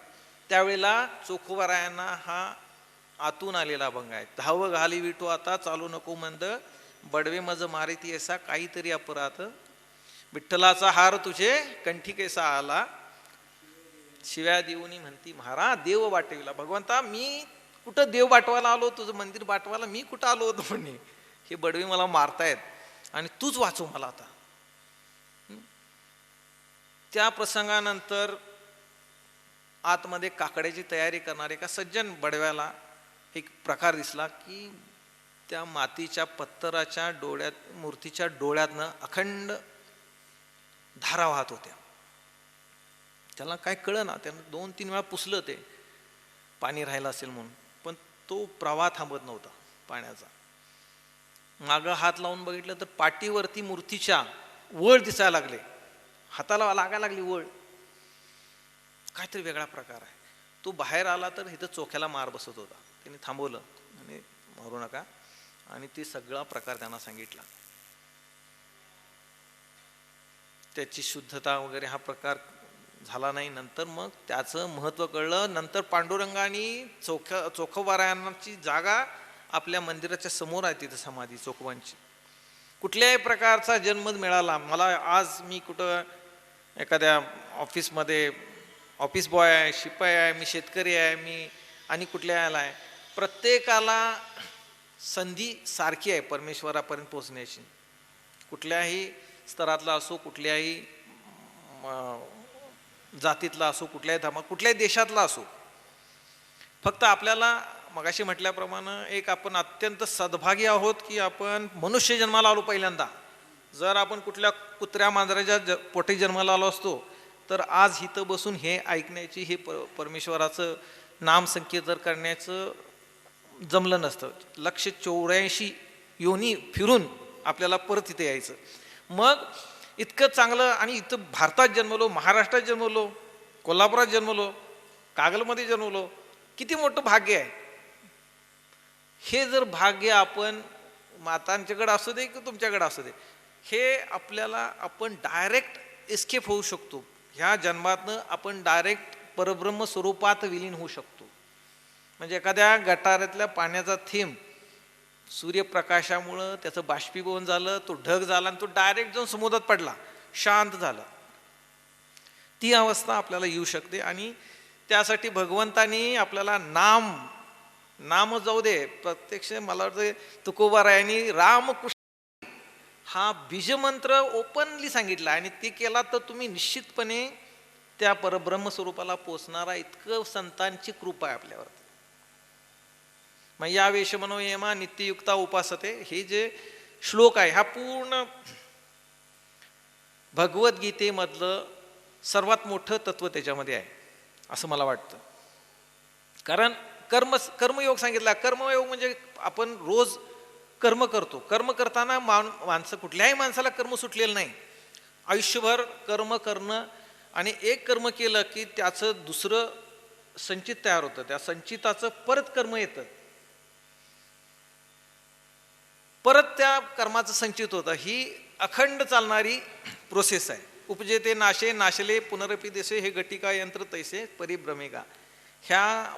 त्यावेळेला चोखोबारायांना हा आतून आलेला अभंग आहे. धाव घाली विटो आता चालू नको मंद, बडवे मज मारिती असा काहीतरी अपराध, विठ्ठलाचा हार तुझे कंठी कैसा आला, शिव्या देऊनी म्हणती महारा देव वाटविला. भगवंता मी कुठं देव बाटवायला आलो, तुझं मंदिर बाटवायला मी कुठं आलो होतो म्हणे. हे बडवे मला मारतायत आणि तूच वाचव मला आता. त्या प्रसंगानंतर आतमध्ये काकड्याची तयारी करणारे एका सज्जन बडव्याला एक प्रकार दिसला की त्या मातीच्या पत्थराच्या डोळ्यात, मूर्तीच्या डोळ्यातनं अखंड धारा वाहत होत्या. त्याला काय कळना, त्यानं 2-3 वेळा पुसलं ते पाणी राहिलं असेल म्हणून, पण तो प्रवाह थांबत नव्हता पाण्याचा. मागं हात लावून बघितलं तर पाठीवरती मूर्तीच्या वळ दिसायला लागले, हाताला लागायला लागली वळ. काहीतरी वेगळा प्रकार आहे. तो बाहेर आला तर इथं चोख्याला मार बसत होता. त्याने थांबवलं आणि मारू नका, आणि ते सगळा प्रकार त्यांना सांगितला. त्याची शुद्धता वगैरे हा प्रकार झाला नाही. नंतर मग त्याचं महत्त्व कळलं. नंतर पांडुरंगाने चोखोबारायांची जागा आपल्या मंदिराच्या समोर आहे, तिथं समाधी चोखोबांची. कुठल्याही प्रकारचा जन्म मिळाला मला, आज मी कुठं एखाद्या ऑफिसमध्ये ऑफिस बॉय आहे, शिपाई आहे, मी शेतकरी आहे, मी आणि कुठल्या याला आहे, प्रत्येकाला संधी सारखी आहे परमेश्वरापर्यंत पोहोचण्याची. कुठल्याही स्तरातला असो, कुठल्याही जातीतला असो, कुठल्याही धर्मात, कुठल्याही देशातला असो. फक्त आपल्याला मगाशी म्हटल्याप्रमाणे एक आपण अत्यंत सद्भागी आहोत की आपण मनुष्य जन्माला आलो पहिल्यांदा. जर आपण कुठल्या कुत्र्या मांजराच्या पोटी जन्माला आलो असतो तर आज इथं बसून हे ऐकण्याची, हे परमेश्वराचं नाम संकीर्तन करण्याचं जमलं नसतं. 184 योनी फिरून आपल्याला परत इथे यायचं. मग इतकं चांगलं, आणि इथं भारतात जन्मलो, महाराष्ट्रात जन्मलो, कोल्हापुरात जन्मलो, कागलमध्ये जन्मलो, किती मोठं भाग्य आहे. हे जर भाग्य आपण मातांच्याकडे असू दे की तुमच्याकडे असू दे, हे आपल्याला, आपण डायरेक्ट एस्केप होऊ शकतो. ह्या जन्मातनं आपण डायरेक्ट परब्रह्म स्वरूपात विलीन होऊ शकतो. म्हणजे एखाद्या गटारातल्या पाण्याचा थेंब सूर्यप्रकाशामुळं त्याचं बाष्पीभवन झालं, तो ढग झाला आणि तो डायरेक्ट जाऊन समुद्रात पडला, शांत झालं. ती अवस्था आपल्याला येऊ शकते. आणि त्यासाठी भगवंतानी आपल्याला नाम जाऊ दे, प्रत्यक्ष मला वाटतं तुकोबारायांनी रामकृष्ण हा बीजमंत्र ओपनली सांगितला, आणि ते केला तर तुम्ही निश्चितपणे त्या परब्रह्म स्वरूपाला पोचणारा. इतकं संतांची कृपा आहे आपल्यावर. मग या वेश मनोयमा नित्ययुक्ता उपासते, हे जे श्लोक आहे हा पूर्ण भगवद्गीतेमधलं सर्वात मोठं तत्व त्याच्यामध्ये आहे असं मला वाटतं. कारण कर्मयोग सांगितला. कर्मयोग म्हणजे आपण रोज कर्म करतो. कर्म करताना माणसं, कुठल्याही माणसाला कर्म सुटलेलं नाही. आयुष्यभर कर्म करणं, आणि एक कर्म केलं की त्याचं दुसरं संचित तयार होतं, त्या संचिताचं परत कर्म येतं, परत त्या कर्माचं संचित होतं. ही अखंड चालणारी प्रोसेस आहे. उपजेते नाशे नाशले पुनरपी देशे, हे गटिका यंत्र तैसे परिभ्रमेगा. ह्या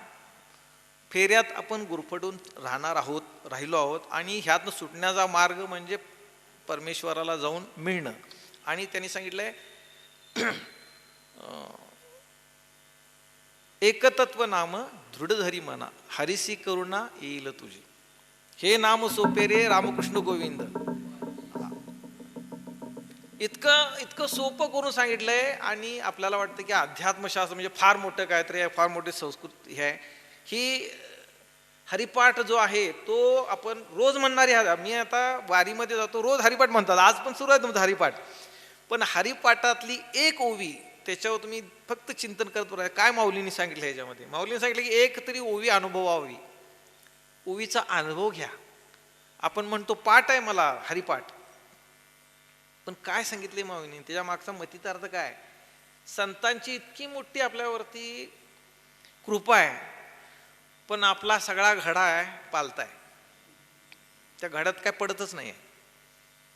फेऱ्यात आपण गुरफटून राहिलो आहोत, आणि ह्यातनं सुटण्याचा मार्ग म्हणजे परमेश्वराला जाऊन मिळणं. आणि त्यांनी सांगितलंय एकतत्व नाम दृढधरी मना, हरिसी करुणा येईल तुझी. हे नाम सोपे रे रामकृष्ण गोविंद. इतकं इतकं सोपं करून सांगितलंय आणि आपल्याला वाटतं की अध्यात्मशास्त्र म्हणजे फार मोठं काहीतरी आहे, फार मोठी संस्कृती आहे. ही हरिपाठ जो आहे तो आपण रोज म्हणणारी मी आता वारीमध्ये जातो, रोज हरिपाठ म्हणतात, आज पण सुरू आहे तुमचं हरिपाठ. पण हरिपाठातली एक ओवी त्याच्यावर तुम्ही फक्त चिंतन करत राहा. काय माऊलींनी सांगितलं ह्याच्यामध्ये? माऊलींनी सांगितलं की एक तरी ओवी अनुभवावी, ओवीचा अनुभव घ्या. आपण म्हणतो पाठ आहे मला हरिपाठ, पण काय सांगितले माऊलींनी? त्याच्या मागचा मतितार्थ काय? संतांची इतकी मोठी आपल्यावरती कृपा आहे, पण आपला सगळा घडा आहे पालताय, त्या घड्यात काय पडतच नाही आहे.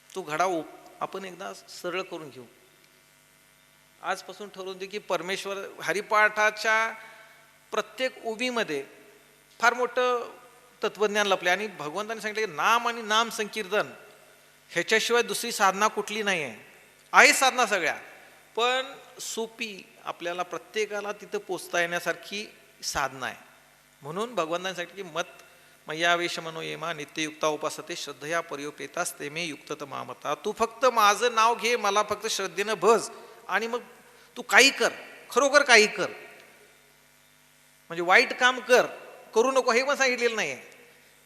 तो घडा आपण एकदा सरळ करून घेऊ. आजपासून ठरवून दे की परमेश्वर हरिपाठाच्या प्रत्येक उभीमध्ये फार मोठं तत्वज्ञान लपले. आणि भगवंतांनी सांगितले की नाम आणि नाम संकीर्तन ह्याच्याशिवाय दुसरी साधना कुठली नाही आहे. आहे साधना सगळ्या, पण सोपी आपल्याला प्रत्येकाला तिथं पोचता येण्यासारखी साधना आहे. म्हणून भगवंतांनी सांगितलं की मत मय्यावेश मनोयेमा नित्ययुक्ता उपासते श्रद्धया पर्योपेतास ते मे युक्त मामता. तू फक्त माझं नाव घे, मला फक्त श्रद्धेनं भज, आणि मग तू काही कर, खरोखर काही कर. म्हणजे वाईट काम करू नको हे पण सांगितलेलं नाही आहे.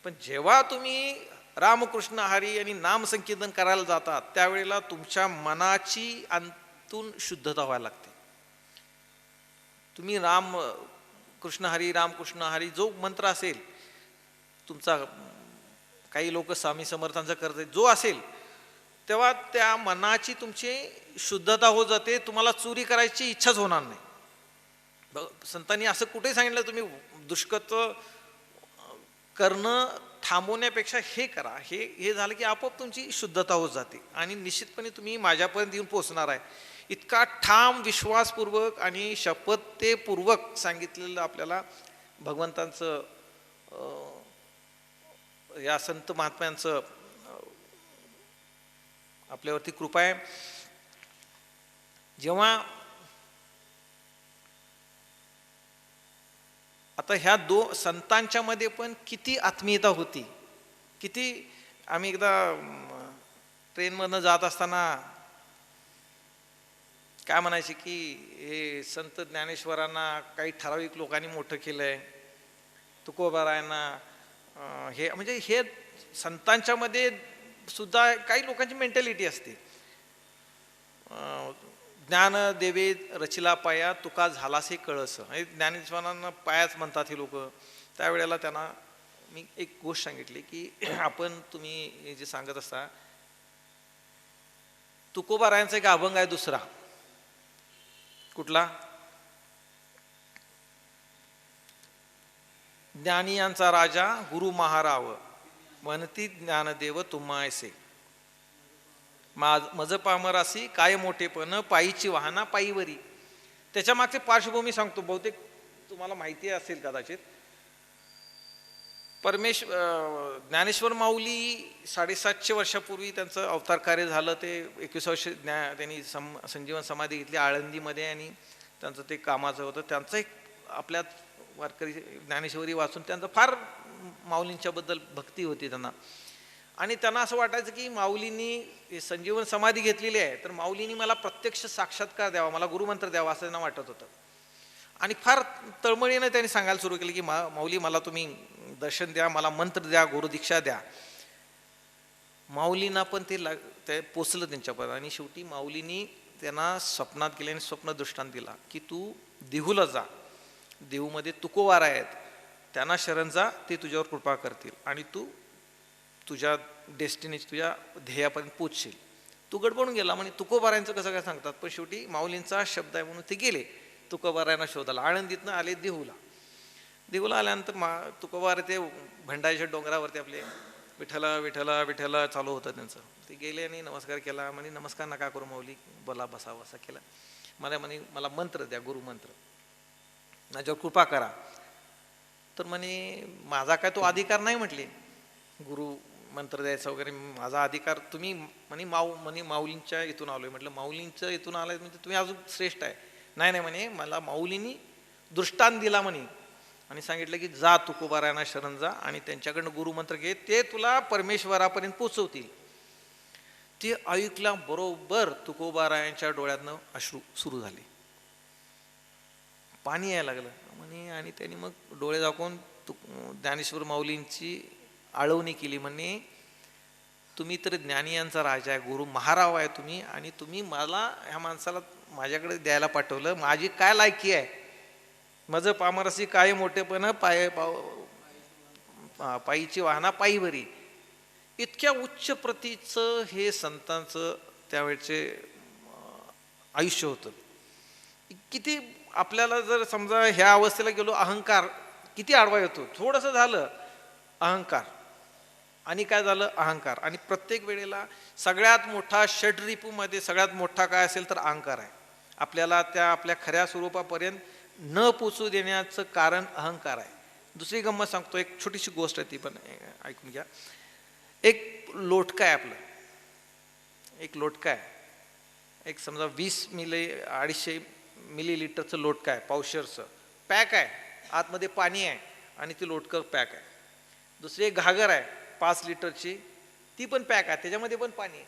पण जेव्हा तुम्ही रामकृष्ण हरी आणि नाम संकीर्तन करायला जातात त्यावेळेला तुमच्या मनाची अंतून शुद्धता व्हायला लागते. तुम्ही कृष्ण हरी रामकृष्ण हरी जो मंत्र असेल तुमचा, काही लोक स्वामी समर्थांचा करते, जो असेल, तेव्हा त्या मनाची तुमची शुद्धता होत जाते. तुम्हाला चोरी करायची इच्छाच होणार नाही. संतांनी असं कुठे सांगितलं तुम्ही दुष्कर्म करणं थांबवण्यापेक्षा हे करा. हे झालं की आपोआप तुमची शुद्धता होत जाते आणि निश्चितपणे तुम्ही माझ्यापर्यंत येऊन पोहोचणार आहे. इतका ठाम विश्वासपूर्वक आणि शपथेपूर्वक सांगितलेलं आपल्याला भगवंतांचं या संत महात्म्यांचं आपल्यावरती कृपा आहे. जेव्हा आता ह्या संतांच्या मध्ये पण किती आत्मीयता होती, किती. आम्ही एकदा ट्रेनमधनं जात असताना काय म्हणायचे की हे संत ज्ञानेश्वरांना काही ठराविक लोकांनी मोठं केलंय, तुकोबारायांना हे, म्हणजे हे संतांच्या मध्ये सुद्धा काही लोकांची मेंटॅलिटी असते. ज्ञान देवे रचिला पाया तुका झालास हे कळस. ज्ञानेश्वरांना पायाच म्हणतात हे लोक. त्यावेळेला त्यांना मी एक गोष्ट सांगितली की तुम्ही जे सांगत असता, तुकोबारायांचा एक अभंग आहे दुसरा, कुठला? ज्ञानियांचा राजा गुरु महाराव म्हणती ज्ञानदेव तुम्हायसे, मज पामरासी काय मोठेपण पायीची वाहना पायीवरी. त्याच्या मागचे पार्श्वभूमी सांगतो, बहुतेक तुम्हाला माहिती असेल कदाचित. ज्ञानेश्वर माऊली 750 वर्षापूर्वी त्यांचं अवतार कार्य झालं. ते 21 वर्ष त्यांनी संजीवन समाधी घेतली आळंदीमध्ये आणि त्यांचं ते कामाचं होतं. त्यांचं एक आपल्या वारकरी ज्ञानेश्वरी वाचून त्यांचं फार माऊलींच्याबद्दल भक्ती होती त्यांना. आणि त्यांना असं वाटायचं की माऊलींनी संजीवन समाधी घेतलेली आहे, तर माऊलींनी मला प्रत्यक्ष साक्षात्कार द्यावा, मला गुरुमंत्र द्यावा असं त्यांना वाटत होतं. आणि फार तळमळीनं त्यांनी सांगायला सुरू केलं की माऊली मला तुम्ही दर्शन द्या, मला मंत्र द्या, गुरुदीक्षा द्या. माऊलींना पण ते पोचलं त्यांच्यापर्यंत. आणि शेवटी माऊलींनी त्यांना स्वप्नात गेले आणि स्वप्न दृष्टांत दिला की तू देहूला जा, देहूमध्ये तुकोबार आहेत, त्यांना शरण जा, ते तुझ्यावर कृपा करतील आणि तू तुझ्या तुझ्या ध्येयापर्यंत पोचशील. तू गडबडून गेला म्हणे. तुकोबारायांचं कसं काय सांगतात, पण शेवटी माऊलींचा शब्द आहे म्हणून ते गेले तुकोबारायांना शोधायला. आळंदीतनं आले देहूला. देहूला आल्यानंतर तुकोबार ते भंडारीच्या डोंगरावरती आपले विठ्ठला विठ्ठला विठ्ठला चालू होतं त्यांचं. ते गेले आणि नमस्कार केला. म्हणे नमस्कार नका करू माऊली, बोला बसावं असं केलं. मला मंत्र द्या, गुरुमंत्र, माझ्यावर कृपा करा. तर म्हणे माझा काय तो अधिकार नाही म्हटले गुरु मंत्र द्यायचा वगैरे, माझा अधिकार तुम्ही म्हणे माऊलींच्या इथून आलोय. म्हटलं माऊलींच्या इथून आलाय म्हणजे तुम्ही अजून श्रेष्ठ आहे. नाही म्हणे मला माऊलींनी दृष्टांत दिला म्हणे आणि सांगितलं की जा तुकोबारायांना शरण जा आणि त्यांच्याकडनं गुरुमंत्र घे, ते तुला परमेश्वरापर्यंत पोचवतील. ते ऐकल्याबरोबर तुकोबारायांच्या डोळ्यातनं अश्रू सुरू झाले, पाणी यायला लागलं म्हणे. आणि त्यांनी मग डोळे दाखवून ज्ञानेश्वर माऊलींची आळवणी केली. म्हणे तुम्ही तर ज्ञानियांचा राजा आहे, गुरु महाराव आहे तुम्ही, आणि तुम्ही मला ह्या माणसाला माझ्याकडे द्यायला पाठवलं. माझी काय लायकी आहे, माझं पामरसी काय मोठेपण, पायीची वाहना पायी भरी. इतक्या उच्च प्रतीचं हे संतांचं त्यावेळचे आयुष्य होतं. किती आपल्याला जर समजा ह्या अवस्थेला गेलो, अहंकार किती आडवा येतो. थोडंसं झालं अहंकार, आणि काय झालं अहंकार. आणि प्रत्येक वेळेला सगळ्यात मोठा षड्रिपूमध्ये सगळ्यात मोठा काय असेल तर अहंकार आहे. आपल्याला त्या आपल्या खऱ्या स्वरूपापर्यंत न पोचू देण्याचं कारण अहंकार आहे. दुसरी गंमत सांगतो, एक छोटीशी गोष्ट आहे, ती पण ऐकून घ्या. एक लोटका आहे आपलं, एक लोटका आहे, एक समजा 250 मिलीलिटरचं लोटका आहे, पावशरचं पॅक आहे, आतमध्ये पाणी आहे आणि ते लोटकं पॅक आहे. दुसरी एक घागर आहे 5 लिटरची, ती पण पॅक आहे, त्याच्यामध्ये पण पाणी आहे.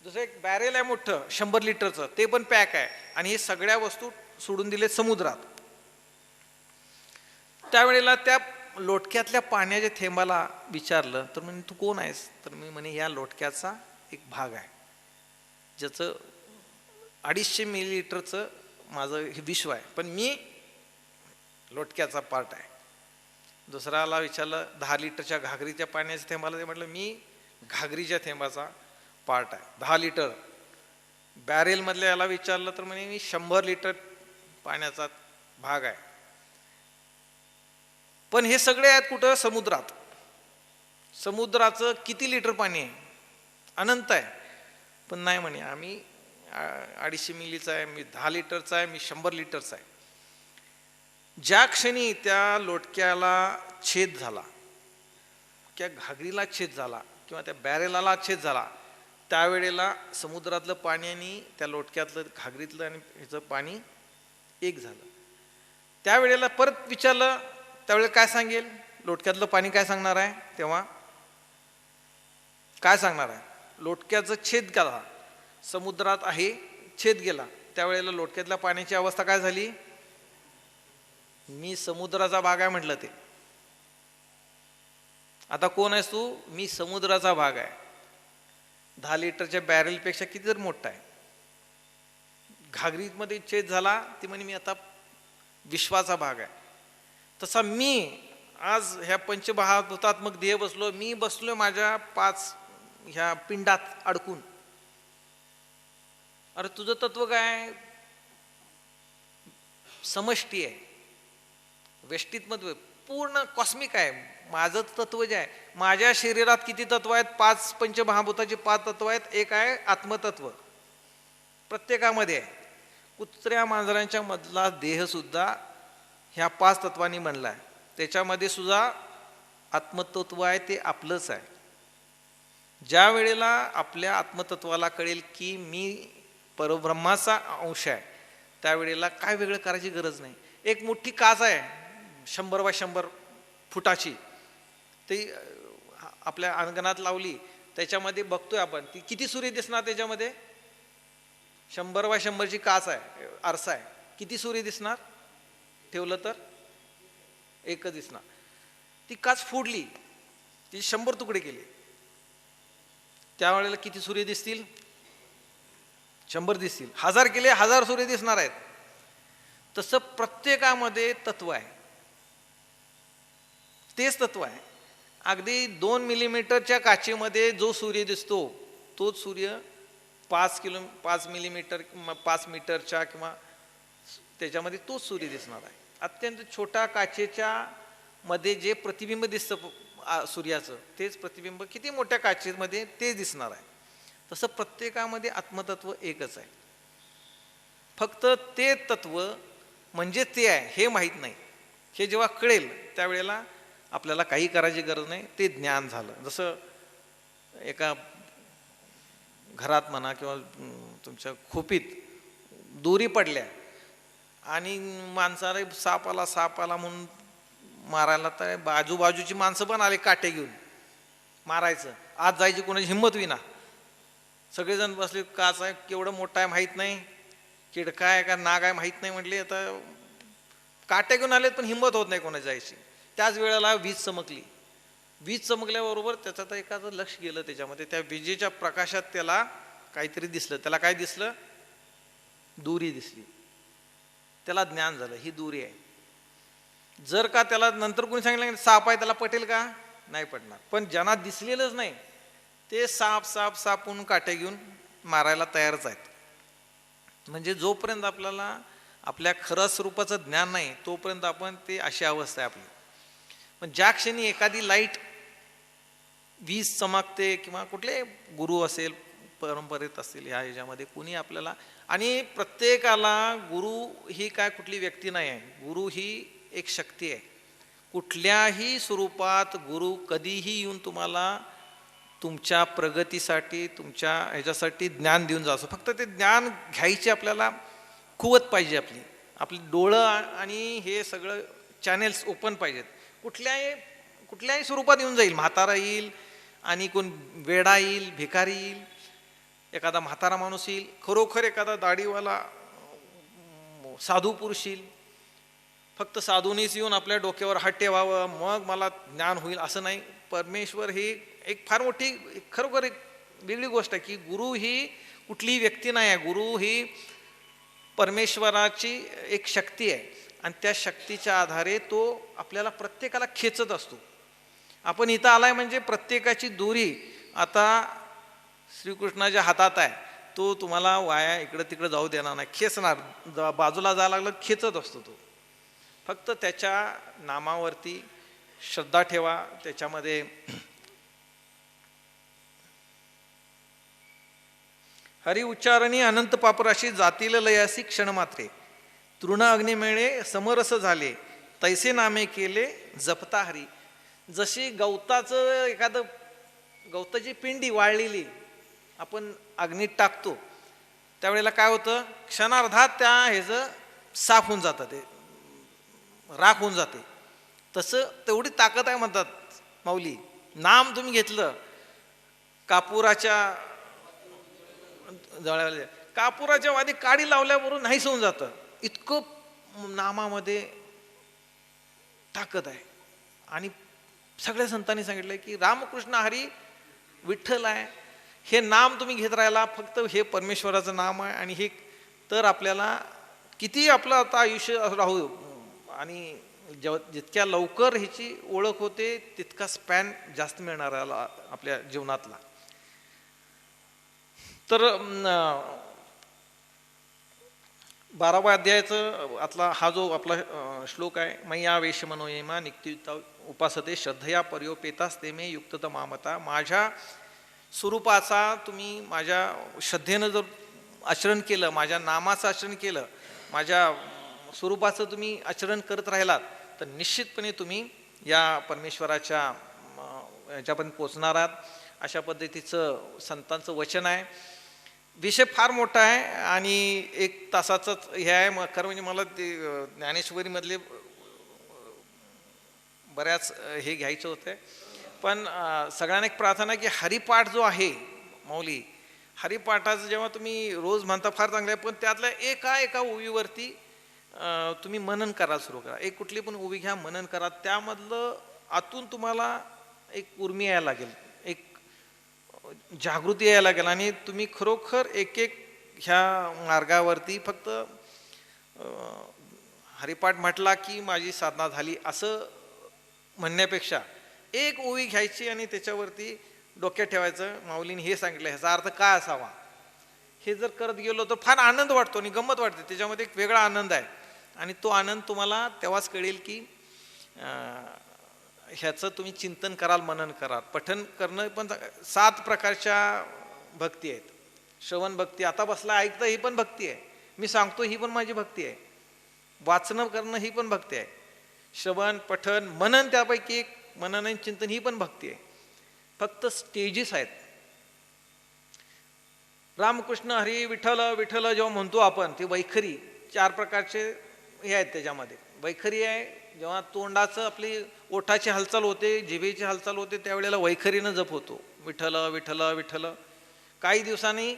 दुसरं एक बॅरेल आहे मोठं 100 लिटरचं, ते पण पॅक आहे. आणि हे सगळ्या वस्तू सोडून दिले समुद्रात. त्यावेळेला त्या लोटक्यातल्या पाण्याच्या थेंबाला विचारलं तर म्हणे तू कोण आहेस. तर मी म्हणे या लोटक्याचा एक भाग आहे, ज्याचं 250 मिलीलिटरचं माझं हे विश्व आहे, पण मी लोटक्याचा पार्ट आहे. दुसऱ्याला विचारलं 10 लिटरच्या घागरीच्या पाण्याच्या थेंबाला, ते म्हटलं मी घागरीच्या थेंबाचा पार्ट आहे. 10 लिटर बॅरेलमधल्या याला विचारलं तर म्हणे मी 100 लिटर पाण्याचा भाग आहे. पण हे सगळे आहेत कुठं, समुद्रात. समुद्राचं किती लिटर पाणी आहे, अनंत आहे. पण नाही म्हणे आम्ही 250 मिलीचा आहे, मी 10 लिटरचा आहे, मी 100 लिटरचा आहे. ज्या क्षणी त्या लोटक्याला छेद झाला, त्या घागरीला छेद झाला किंवा त्या बॅरेलाला छेद झाला, त्यावेळेला समुद्रातलं पाणी आणि त्या लोटक्यातलं घागरीतलं आणि ह्याचं पाणी एक झालं. त्यावेळेला परत विचारलं, त्यावेळेला काय सांगेल, लोटक्यातलं पाणी काय सांगणार आहे, तेव्हा काय सांगणार आहे, लोटक्याचं छेद गेला, समुद्रात आहे, छेद गेला. त्यावेळेला लोटक्यातल्या पाण्याची अवस्था काय झाली, मी समुद्राचा भाग आहे म्हटलं ते. आता कोण आहेस तू, मी समुद्राचा भाग आहे. 10 लिटरच्या बॅरेलपेक्षा किती तर मोठा आहे. घागरीमध्ये छेद झाला, ती म्हणे मी आता विश्वाचा भाग आहे. तसा मी आज ह्या पंचमहाभूतात्मक देह बसलो, मी बसलोय माझ्या 5 ह्या पिंडात अडकून. अरे तुझं तत्व काय, समष्टी आहे, व्यष्टीत्मत्व पूर्ण कॉस्मिक आहे. माझं तत्व जे आहे, माझ्या शरीरात किती तत्व आहेत, 5 पंचमहाभूताची 5 तत्व आहेत. एक आहे आत्मतत्व, प्रत्येकामध्ये आहे. कुत्र्या मांजरांच्या मधला देह सुद्धा ह्या 5 तत्वांनी बनला आहे. त्याच्यामध्ये सुद्धा आत्मतत्व आहे, ते आपलंच आहे. ज्या वेळेला आपल्या आत्मतत्वाला कळेल की मी परब्रह्माचा अंश आहे, त्यावेळेला काय वेगळं करायची गरज नाही. एक मोठी काच आहे 100 बाय 100 फुटाची, ती आपल्या अंगणात लावली, त्याच्यामध्ये बघतोय आपण, ती किती सूर्य दिसणार त्याच्यामध्ये, 100 बाय 100ची काच आहे, आरसा आहे, किती सूर्य दिसणार, ठेवलं तर एकच दिसणार. ती काच फोडली, ती 100 तुकडे केले, त्यावेळेला किती सूर्य दिसतील, 100 दिसतील. 1000 केले, 1000 सूर्य दिसणार आहेत. तसं प्रत्येकामध्ये तत्व आहे, तेच तत्व आहे. अगदी 2 मिलीमीटरच्या काचेमध्ये जो सूर्य दिसतो, तोच सूर्य 5 मिलीमीटर 5 मीटरच्या किंवा त्याच्यामध्ये तोच सूर्य दिसणार आहे. अत्यंत छोट्या काचेच्या मध्ये जे प्रतिबिंब दिसतं सूर्याचं, तेच प्रतिबिंब किती मोठ्या काचेमध्ये ते दिसणार आहे. तसं प्रत्येकामध्ये आत्मतत्व एकच आहे. फक्त ते तत्व म्हणजे ते आहे हे माहीत नाही. हे जेव्हा कळेल त्यावेळेला आपल्याला काही करायची गरज नाही, ते ज्ञान झालं. जसं एका घरात म्हणा किंवा तुमच्या खोपीत दोरी पडल्या आणि माणसाला साप आला म्हणून मारायला, तर आजूबाजूची माणसं पण आले काटे घेऊन मारायचं, आत जायची कोणाची हिंमत विना. सगळेजण बसले, काच आहे केवढं मोठं आहे माहीत नाही, किडका आहे का नाग आहे माहीत नाही, म्हटले आता काट्या घेऊन आलेत पण हिंमत होत नाही कोणाची जायची. त्याच वेळेला वीज चमकली. वीज चमकल्याबरोबर त्याचं एखादं लक्ष गेलं त्याच्यामध्ये. त्या विजेच्या प्रकाशात त्याला काहीतरी दिसलं. त्याला काय दिसलं? दोरी दिसली. त्याला ज्ञान झालं ही दोरी आहे. जर का त्याला नंतर कोणी सांगितलं साप आहे, त्याला पटेल का? नाही पटणार. पण ज्यांना दिसलेलंच नाही ते साप साप साप म्हणून काट्या घेऊन मारायला तयारच आहेत. म्हणजे जोपर्यंत आपल्याला आपल्या खरं स्वरूपाचं ज्ञान नाही तोपर्यंत आपण ते अशी अवस्था आहे आपली. पण ज्या क्षणी एखादी लाईट वीज चमकते किंवा कुठले गुरु असेल परंपरेत असेल ह्या ह्याच्यामध्ये कुणी आपल्याला, आणि प्रत्येकाला गुरु ही काय कुठली व्यक्ती नाही आहे, गुरु ही एक शक्ती आहे. कुठल्याही स्वरूपात गुरु कधीही येऊन तुम्हाला तुमच्या प्रगतीसाठी तुमच्या ह्याच्यासाठी ज्ञान देऊन जातो. फक्त ते ज्ञान घ्यायची आपल्याला कुवत पाहिजे. आपली डोळं आणि हे सगळं चॅनेल्स ओपन पाहिजेत. कुठल्याही स्वरूपात येऊन जाईल. म्हातारा येईल आणि कोण वेडा येईल, भिकारी येईल, एखादा म्हातारा माणूस येईल, खरोखर एखादा दाढीवाला साधू पुरुष येईल. फक्त साधूनीच येऊन आपल्या डोक्यावर हात ठेवावं मग मला ज्ञान होईल असं नाही. परमेश्वर ही एक फार मोठी खरोखर एक वेगळी गोष्ट आहे की गुरु ही कुठलीही व्यक्ती नाही आहे. गुरु ही परमेश्वराची एक शक्ती आहे आणि त्या शक्तीच्या आधारे तो आपल्याला प्रत्येकाला खेचत असतो. आपण इथं आलाय म्हणजे प्रत्येकाची दोरी आता श्रीकृष्णाच्या हातात आहे. तो तुम्हाला वाया इकडं तिकडं जाऊ देणार नाही, खेचणार. बाजूला जायला लागलं खेचत असतो तो. फक्त त्याच्या नामावरती श्रद्धा ठेवा. त्याच्यामध्ये हरी उच्चारणी अनंत पापराशी जातील लयासी क्षणमात्रे, तृण अग्निमेळे समरस झाले, तैसे नामे केले जपता हरी. जशी गवताचं एखादं गवताची पिंडी वाळलेली आपण अग्नीत टाकतो त्यावेळेला काय होतं, क्षणार्धात त्या ह्याचं साफ होऊन जातं, ते राख होऊन जाते. तसं तेवढी ताकद आहे म्हणतात माऊली. नाम तुम्ही घेतलं, कापुराच्या जळाल्या कापुराच्या वादी काडी लावल्यावरून नाहीच होऊन जातं. इतकं नामामध्ये ताकद आहे. आणि सगळ्या संतांनी सांगितलंय की रामकृष्ण हरी विठ्ठल आहे, हे नाम तुम्ही घेत राहिला, फक्त हे परमेश्वराचं नाम आहे. आणि हे तर आपल्याला किती आपलं आता आयुष्य राहू आणि जितक्या लवकर ह्याची ओळख होते तितका स्पॅन जास्त मिळणार आपल्या जीवनातला. तर 12व्या अध्यायाचं आतला हा जो आपला श्लोक आहे, मैया वेश मनोयमा नित्युक्ता उपासते श्रद्धया पर्योपेतास्ते मे युक्तत मामता. माझ्या स्वरूपाचा तुम्ही माझ्या श्रद्धेनं जर आचरण केलं, माझ्या नामाचं आचरण केलं, माझ्या स्वरूपाचं तुम्ही आचरण करत राहिलात तर निश्चितपणे तुम्ही या परमेश्वराच्या ह्याच्यापर्यंत पोचणार आहात. अशा पद्धतीचं संतांचं वचन आहे. विषय फार मोठा आहे आणि 1 तासाचंच हे आहे. खरं म्हणजे मला ते ज्ञानेश्वरीमधले बऱ्याच हे घ्यायचं होतं. पण सगळ्यांना एक प्रार्थना की हरिपाठ जो आहे माऊली, हरिपाठाचं जेव्हा तुम्ही रोज म्हणता फार चांगलं आहे, पण त्यातल्या एका ओवीवरती तुम्ही मनन करा, सुरू करा. एक कुठली पण ओवी घ्या, मनन करा. त्यामधलं आतून तुम्हाला एक उर्मी यायला लागेल, एक जागृती यायला लागेल आणि तुम्ही खरोखर एक ह्या मार्गावरती फक्त हरिपाठ म्हटला की माझी साधना झाली असं म्हणण्यापेक्षा एक ओवी घ्यायची आणि त्याच्यावरती डोक्यात ठेवायचं. माऊलीने हे सांगितलं, ह्याचा अर्थ काय असावा, हे जर करत गेलो तर फार आनंद वाटतो आणि गंमत वाटते. त्याच्यामध्ये एक वेगळा आनंद आहे आणि तो आनंद तुम्हाला तेव्हाच कळेल की ह्याचं तुम्ही चिंतन कराल, मनन कराल. पठन करणं पण 7 प्रकारच्या भक्ती आहेत. श्रवण भक्ती, आता बसला ऐकतं ही पण भक्ती आहे. मी सांगतो ही पण माझी भक्ती आहे. वाचन करणं ही पण भक्ती आहे. श्रवण, पठन, मनन त्यापैकी एक, मनन आणि चिंतन ही पण भक्ती आहे. फक्त स्टेजेस आहेत. रामकृष्ण हरी विठ्ठल विठ्ठल जेव्हा म्हणतो आपण, ते वैखरी 4 प्रकारचे हे आहेत त्याच्यामध्ये. वैखरी आहे जेव्हा तोंडाचं आपली ओठाची हालचाल होते, जिभेची हालचाल होते, त्यावेळेला वैखरीनं जप होतो, विठ्ठल विठ्ठल विठ्ठल. काही दिवसांनी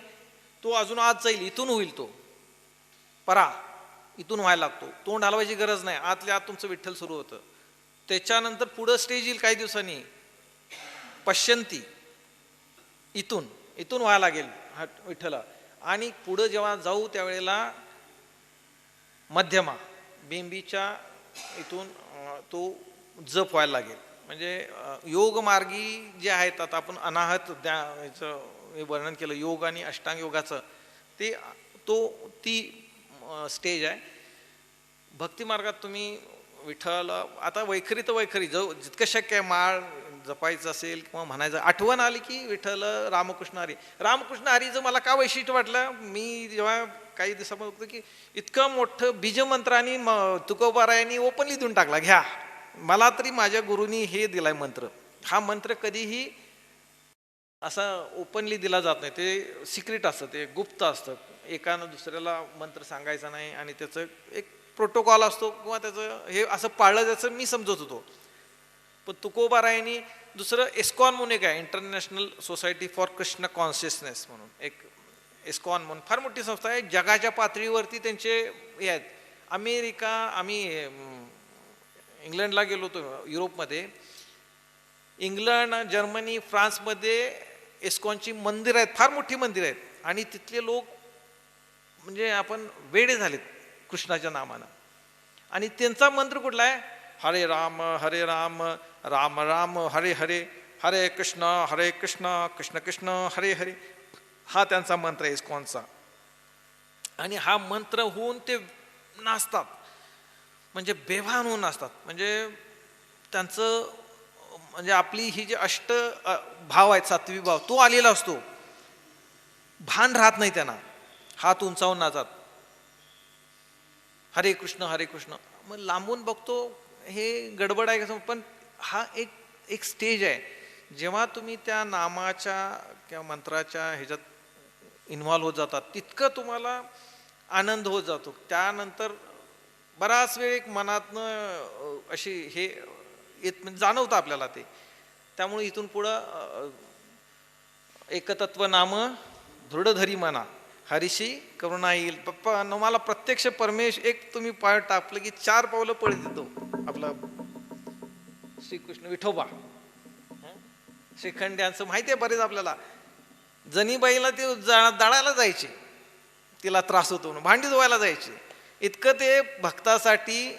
तो अजून आत जाईल, इथून होईल तो परा, इथून व्हायला लागतो. तोंड हलवायची गरज नाही, आतल्या आत तुमचं विठ्ठल सुरू होतं. त्याच्यानंतर पुढं स्टेज येईल काही दिवसांनी पश्यंती, इथून इथून व्हायला लागेल हा विठ्ठला. आणि पुढं जेव्हा जाऊ त्यावेळेला मध्यमा बेंबीच्या इथून तो जप व्हायला लागेल. म्हणजे योग मार्गी जे आहेत, आता आपण अनाहत याचं वर्णन केलं योग आणि अष्टांग योगाचं, ती स्टेज आहे. भक्ती मार्गात तुम्ही विठ्ठल आता वैखरी तर वैखरी जितकं शक्य आहे माळ जपायचं असेल किंवा म्हणायचं, आठवण आली की विठ्ठल रामकृष्ण हरी. रामकृष्ण हरीचं मला का वैशिष्ट्य वाटलं, मी जेव्हा काही दिवसामध्ये बघतो की इतकं मोठं बीजमंत्राने तुकोबारायांनी ओपनली देऊन टाकला, घ्या. मला तरी माझ्या गुरुनी हे दिलाय मंत्र. हा मंत्र कधीही असा ओपनली दिला जात नाही, ते सिक्रेट असतं, ते गुप्त असतं. एकानं दुसऱ्याला मंत्र सांगायचा नाही आणि त्याचं एक प्रोटोकॉल असतो किंवा त्याचं हे असं पाळलं जायचं मी समजत होतो. पण तुकोबारायांनी दुसरं एस्कॉन म्हणून एक आहे, international society for Krishna consciousness म्हणून एक एस्कॉन म्हणून फार मोठी संस्था आहे. जगाच्या पातळीवरती त्यांचे हे आहेत. आम्ही इंग्लंडला गेलो होतो, युरोपमध्ये, इंग्लंड, जर्मनी, फ्रान्समध्ये एस्कॉनची मंदिर आहेत, फार मोठी मंदिर आहेत. आणि तिथले लोक म्हणजे आपण वेडे झालेत कृष्णाच्या नामानं. आणि त्यांचा मंत्र कुठला आहे, हरे राम राम राम हरे हरे, हरे कृष्ण कृष्ण कृष्ण हरे हरे. हा त्यांचा मंत्र आहे इस्कॉनचा. आणि हा मंत्र होऊन ते नाचतात, म्हणजे बेभान होऊन नाचतात. म्हणजे त्यांचं म्हणजे आपली ही जी अष्ट भाव आहेत, सात्विक भाव, तो आलेला असतो. भान राहत नाही त्यांना, हात उंचावून नाचतात, हरे कृष्ण. मग लांबून बघतो हे गडबड आहे कसं, पण हा एक स्टेज आहे. जेव्हा तुम्ही त्या नामाच्या किंवा मंत्राच्या ह्याच्यात इन्व्हॉल्व्ह होत जातात, तितकं तुम्हाला आनंद होत जातो. त्यानंतर बराच वेळ एक मनातनं अशी हे म्हणजे जाणवतं आपल्याला ते. त्यामुळे इथून पुढं एकतत्व नाम दृढधरी मना, हरीशी करुणा येईल. पप्पा मला प्रत्यक्ष परमेश एक तुम्ही पाय टाकलं की 4 पावलं पळत येतो आपला श्रीकृष्ण विठोबा. श्रीखंड यांचं माहिती आहे बरेच आपल्याला. जनीबाईला ते दळायला जायचे, तिला त्रास होतो म्हणून भांडी धुवायला जायचे. इतकं ते भक्तासाठी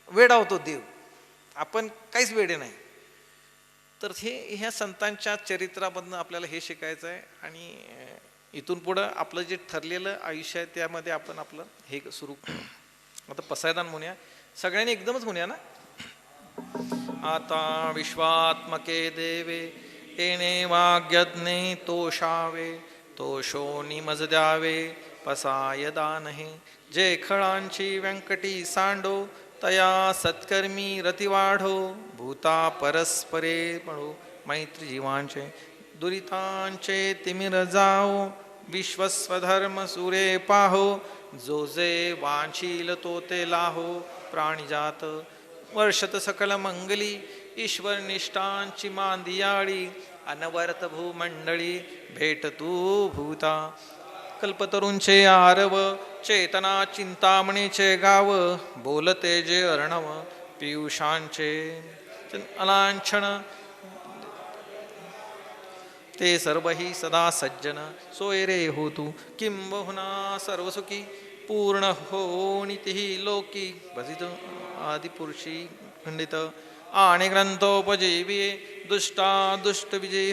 वेडावतो देव. आपण काहीच वेडे नाही. तर ह्या संतांच्या चरित्रामधनं आपल्याला हे शिकायचं आहे. आणि इथून पुढं आपलं जे ठरलेलं आयुष्य आहे त्यामध्ये आपण आपलं हे सुरू करू. आता पसायदान म्हणूया, सगळ्यांनी एकदमच म्हणूया ना. आता विश्वात्मके देवे येणे वाग्यज्ञे तोषावे, तोषो निमज द्यावे पसाय दानहे. जे खळांची व्यंकटी सांडो, तया सत्कर्मी रती वाढो. भूता परस्परे पडो मैत्री जीवांचे, दुरितांचे तिमिर जाओ. विश्वस्वधर्म सुरे पाहो, जो जे वांछील तो ते लाहो. प्राणिजात वर्षत सकल मंगली, ईश्वर निष्ठांची मांदियाळी. अनवर्त भूमंडळी भेट तू भूता. कल्पतरूंचे आरव, चेतना चिंतामणीचे गाव. बोलते जे अर्णव पियुषांचे अलांछन. ते सर्वही सदा सज्जन, सोय रे हो तू. किंबहुना सर्वसुखी पूर्ण हो नितीही लोकी. भजित आदिपुरुषी खंडित आणि ग्रंथोपजीवी. दुष्टा दुष्ट विजयी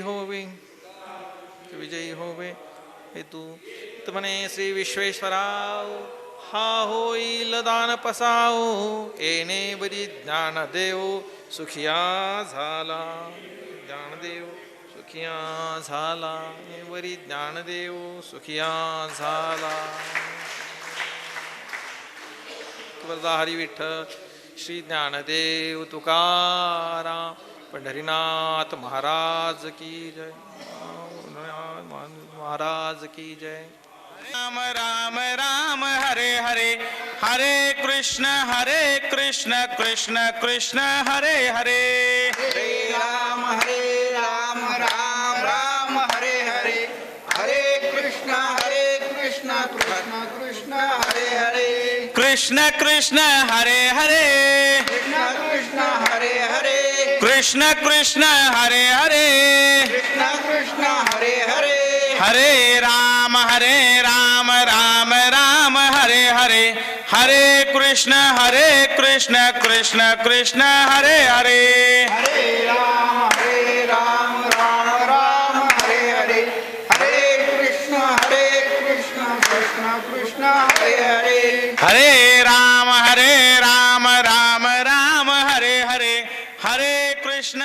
होवे हेतू. म्हणे श्री विश्वेश्वराव हा होईल दान पसाओ. येणे बरी ज्ञानदेव सुखिया झाला. ज्ञानदेव सुखिया झाला, वरी ज्ञानदेव सुखिया झाला. हरी विठ्ठल श्री ज्ञानदेव तुकाराम पंढरीनाथ महाराज की जय. महाराज की जय. राम राम राम हरे हरे, हरे कृष्ण कृष्ण कृष्ण हरे हरे. हरे राम राम राम हरे हरे, हरे कृष्ण कृष्ण हरे हरे कृष्ण कृष्ण हरे हरे कृष्ण कृष्ण हरे हरे कृष्ण कृष्ण हरे हरे हरे राम राम राम हरे हरे हरे कृष्ण कृष्ण कृष्ण हरे हरे हरे राम राम राम हरे हरे हरे कृष्ण कृष्ण कृष्ण हरे हरे हरे राम राम राम हरे हरे हरे कृष्ण